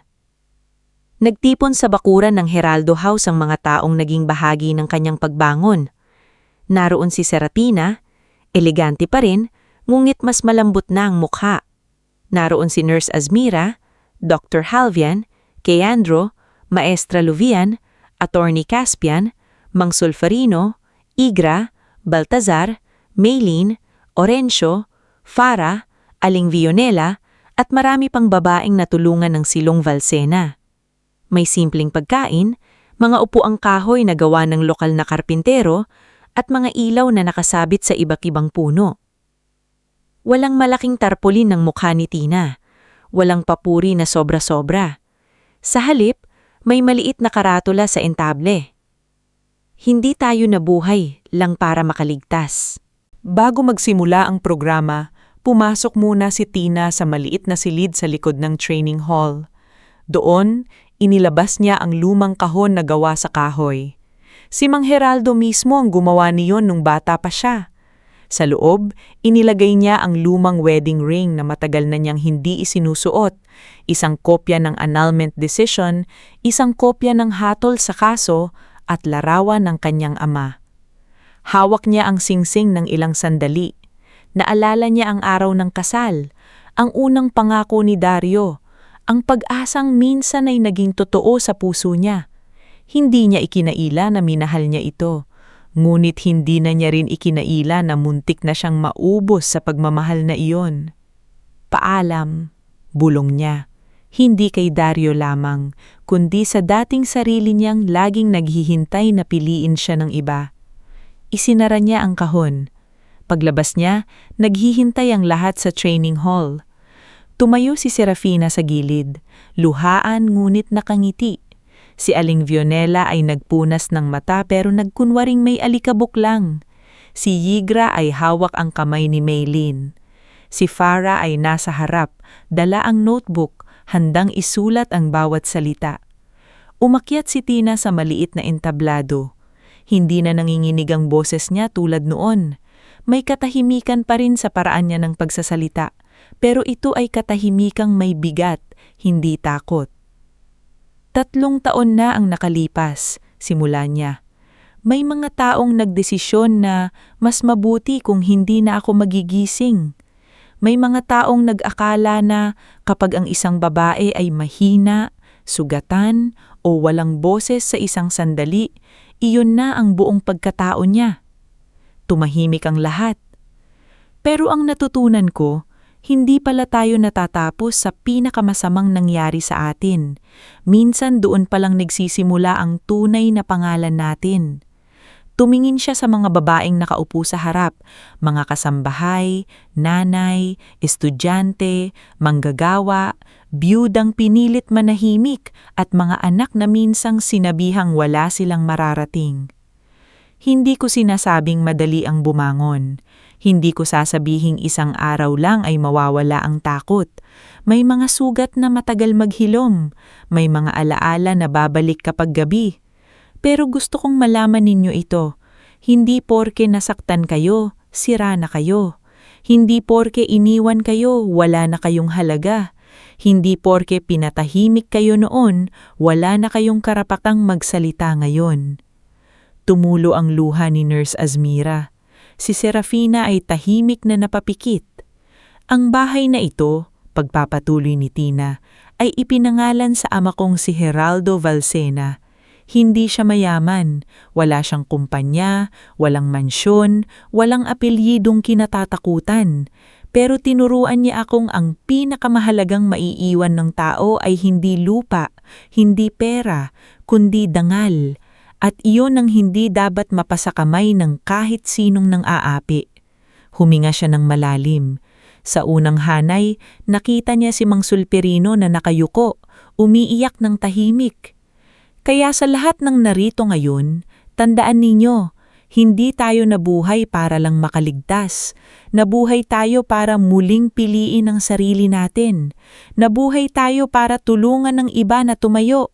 Nagtipon sa bakuran ng Heraldo House ang mga taong naging bahagi ng kanyang pagbangon. Naroon si Serafina, elegante pa rin, ngunit mas malambot na ang mukha. Naroon si Nurse Azmira, Dr. Halvian, Keandro, Maestra Luvian, Attorney Caspian, Mang Sulfarino, Igra, Baltazar, Maylene, Orencio, Farah, Aling Vionela, at marami pang babaeng natulungan ng Silong Valsena. May simpleng pagkain, mga upuang kahoy na gawa ng lokal na karpintero, at mga ilaw na nakasabit sa iba't ibang puno. Walang malaking tarpaulin ng mukha ni Tina. Walang papuri na sobra-sobra. Sa halip, may maliit na karatula sa entable. Hindi tayo nabuhay lang para makaligtas. Bago magsimula ang programa, pumasok muna si Tina sa maliit na silid sa likod ng training hall. Doon, inilabas niya ang lumang kahon na gawa sa kahoy. Si Mang Heraldo mismo ang gumawa niyon nung bata pa siya. Sa loob, inilagay niya ang lumang wedding ring na matagal na niyang hindi isinusuot, isang kopya ng annulment decision, isang kopya ng hatol sa kaso, at larawan ng kanyang ama. Hawak niya ang singsing ng ilang sandali. Naalala niya ang araw ng kasal, ang unang pangako ni Dario, ang pag-asang minsan ay naging totoo sa puso niya. Hindi niya ikinaila na minahal niya ito, ngunit hindi na niya rin ikinaila na muntik na siyang maubos sa pagmamahal na iyon. Paalam, bulong niya. Hindi kay Dario lamang, kundi sa dating sarili niyang laging naghihintay na piliin siya ng iba. Isinara niya ang kahon. Paglabas niya, naghihintay ang lahat sa training hall. Tumayo si Serafina sa gilid, luhaan ngunit nakangiti. Si Aling Vionela ay nagpunas ng mata pero nagkunwaring may alikabok lang. Si Yigra ay hawak ang kamay ni Maylene. Si Farah ay nasa harap, dala ang notebook, handang isulat ang bawat salita. Umakyat si Tina sa maliit na entablado. Hindi na nanginginig ang boses niya tulad noon. May katahimikan pa rin sa paraan niya ng pagsasalita, pero ito ay katahimikang may bigat, hindi takot. 3 taon na ang nakalipas, simula niya. May mga taong nagdesisyon na mas mabuti kung hindi na ako magigising. May mga taong nag-akala na kapag ang isang babae ay mahina, sugatan o walang boses sa isang sandali, iyon na ang buong pagkatao niya. Tumahimik ang lahat. Pero ang natutunan ko, hindi pala tayo natatapos sa pinakamasamang nangyari sa atin. Minsan doon palang nagsisimula ang tunay na pangalan natin. Tumingin siya sa mga babaeng nakaupo sa harap, mga kasambahay, nanay, estudyante, manggagawa, biyudang pinilit manahimik at mga anak na minsang sinabihang wala silang mararating. Hindi ko sinasabing madali ang bumangon. Hindi ko sasabihing isang araw lang ay mawawala ang takot. May mga sugat na matagal maghilom. May mga alaala na babalik kapag gabi. Pero gusto kong malaman ninyo ito. Hindi porke nasaktan kayo, sira na kayo. Hindi porke iniwan kayo, wala na kayong halaga. Hindi porke pinatahimik kayo noon, wala na kayong karapatang magsalita ngayon. Tumulo ang luha ni Nurse Azmira. Si Serafina ay tahimik na napapikit. Ang bahay na ito, pagpapatuloy ni Tina, ay ipinangalan sa ama kong si Heraldo Valsena. Hindi siya mayaman, wala siyang kumpanya, walang mansyon, walang apelyidong kinatatakutan. Pero tinuruan niya akong ang pinakamahalagang maiiwan ng tao ay hindi lupa, hindi pera, kundi dangal. At iyon ang hindi dapat mapasakamay ng kahit sinong nang aapi. Huminga siya ng malalim. Sa unang hanay, nakita niya si Mang Sulperino na nakayuko, umiiyak ng tahimik. Kaya sa lahat ng narito ngayon, tandaan ninyo, hindi tayo nabuhay para lang makaligtas. Nabuhay tayo para muling piliin ang sarili natin. Nabuhay tayo para tulungan ng iba na tumayo.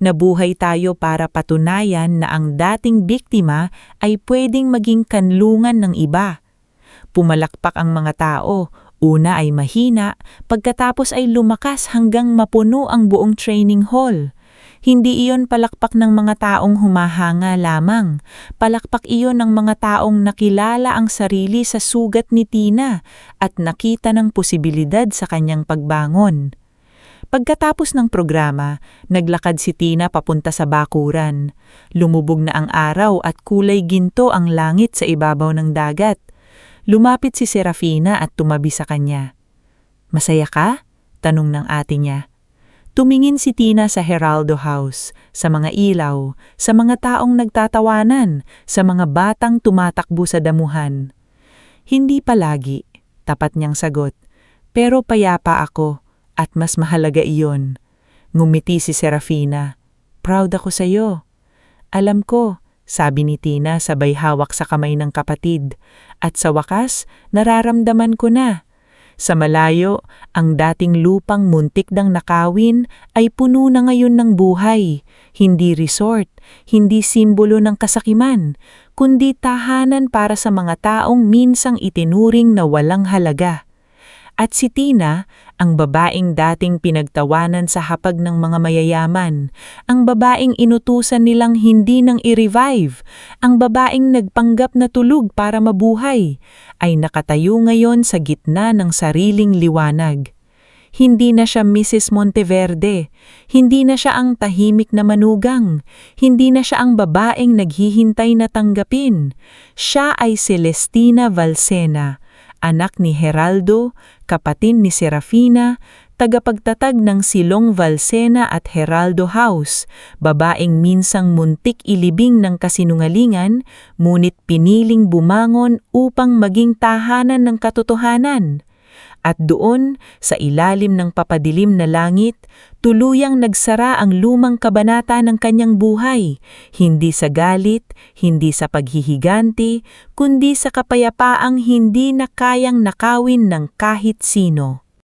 Nabuhay tayo para patunayan na ang dating biktima ay pwedeng maging kanlungan ng iba. Pumalakpak ang mga tao, una ay mahina, pagkatapos ay lumakas hanggang mapuno ang buong training hall. Hindi iyon palakpak ng mga taong humahanga lamang. Palakpak iyon ng mga taong nakilala ang sarili sa sugat ni Tina at nakita ng posibilidad sa kanyang pagbangon. Pagkatapos ng programa, naglakad si Tina papunta sa bakuran. Lumubog na ang araw at kulay ginto ang langit sa ibabaw ng dagat. Lumapit si Serafina at tumabi sa kanya. "Masaya ka?" tanong ng ate niya. Tumingin si Tina sa Heraldo House, sa mga ilaw, sa mga taong nagtatawanan, sa mga batang tumatakbo sa damuhan. "Hindi palagi," tapat niyang sagot. "Pero payapa ako. At mas mahalaga iyon." Ngumiti si Serafina. "Proud ako sa iyo." "Alam ko," sabi ni Tina sabay hawak sa kamay ng kapatid. "At sa wakas, nararamdaman ko na." Sa malayo, ang dating lupang muntik dang nakawin ay puno na ngayon ng buhay. Hindi resort, hindi simbolo ng kasakiman, kundi tahanan para sa mga taong minsang itinuring na walang halaga. At si Tina, ang babaeng dating pinagtawanan sa hapag ng mga mayayaman, ang babaeng inutusan nilang hindi nang i-revive, ang babaeng nagpanggap na tulog para mabuhay, ay nakatayo ngayon sa gitna ng sariling liwanag. Hindi na siya Mrs. Monteverde, hindi na siya ang tahimik na manugang, hindi na siya ang babaeng naghihintay na tanggapin. Siya ay Celestina Valsena, anak ni Heraldo, kapatid ni Serafina, tagapagtatag ng Silong Valsena at Heraldo House, babaeng minsang muntik ilibing ng kasinungalingan, ngunit piniling bumangon upang maging tahanan ng katotohanan. At doon, sa ilalim ng papadilim na langit, tuluyang nagsara ang lumang kabanata ng kanyang buhay, hindi sa galit, hindi sa paghihiganti, kundi sa kapayapaang hindi na kayang nakawin ng kahit sino.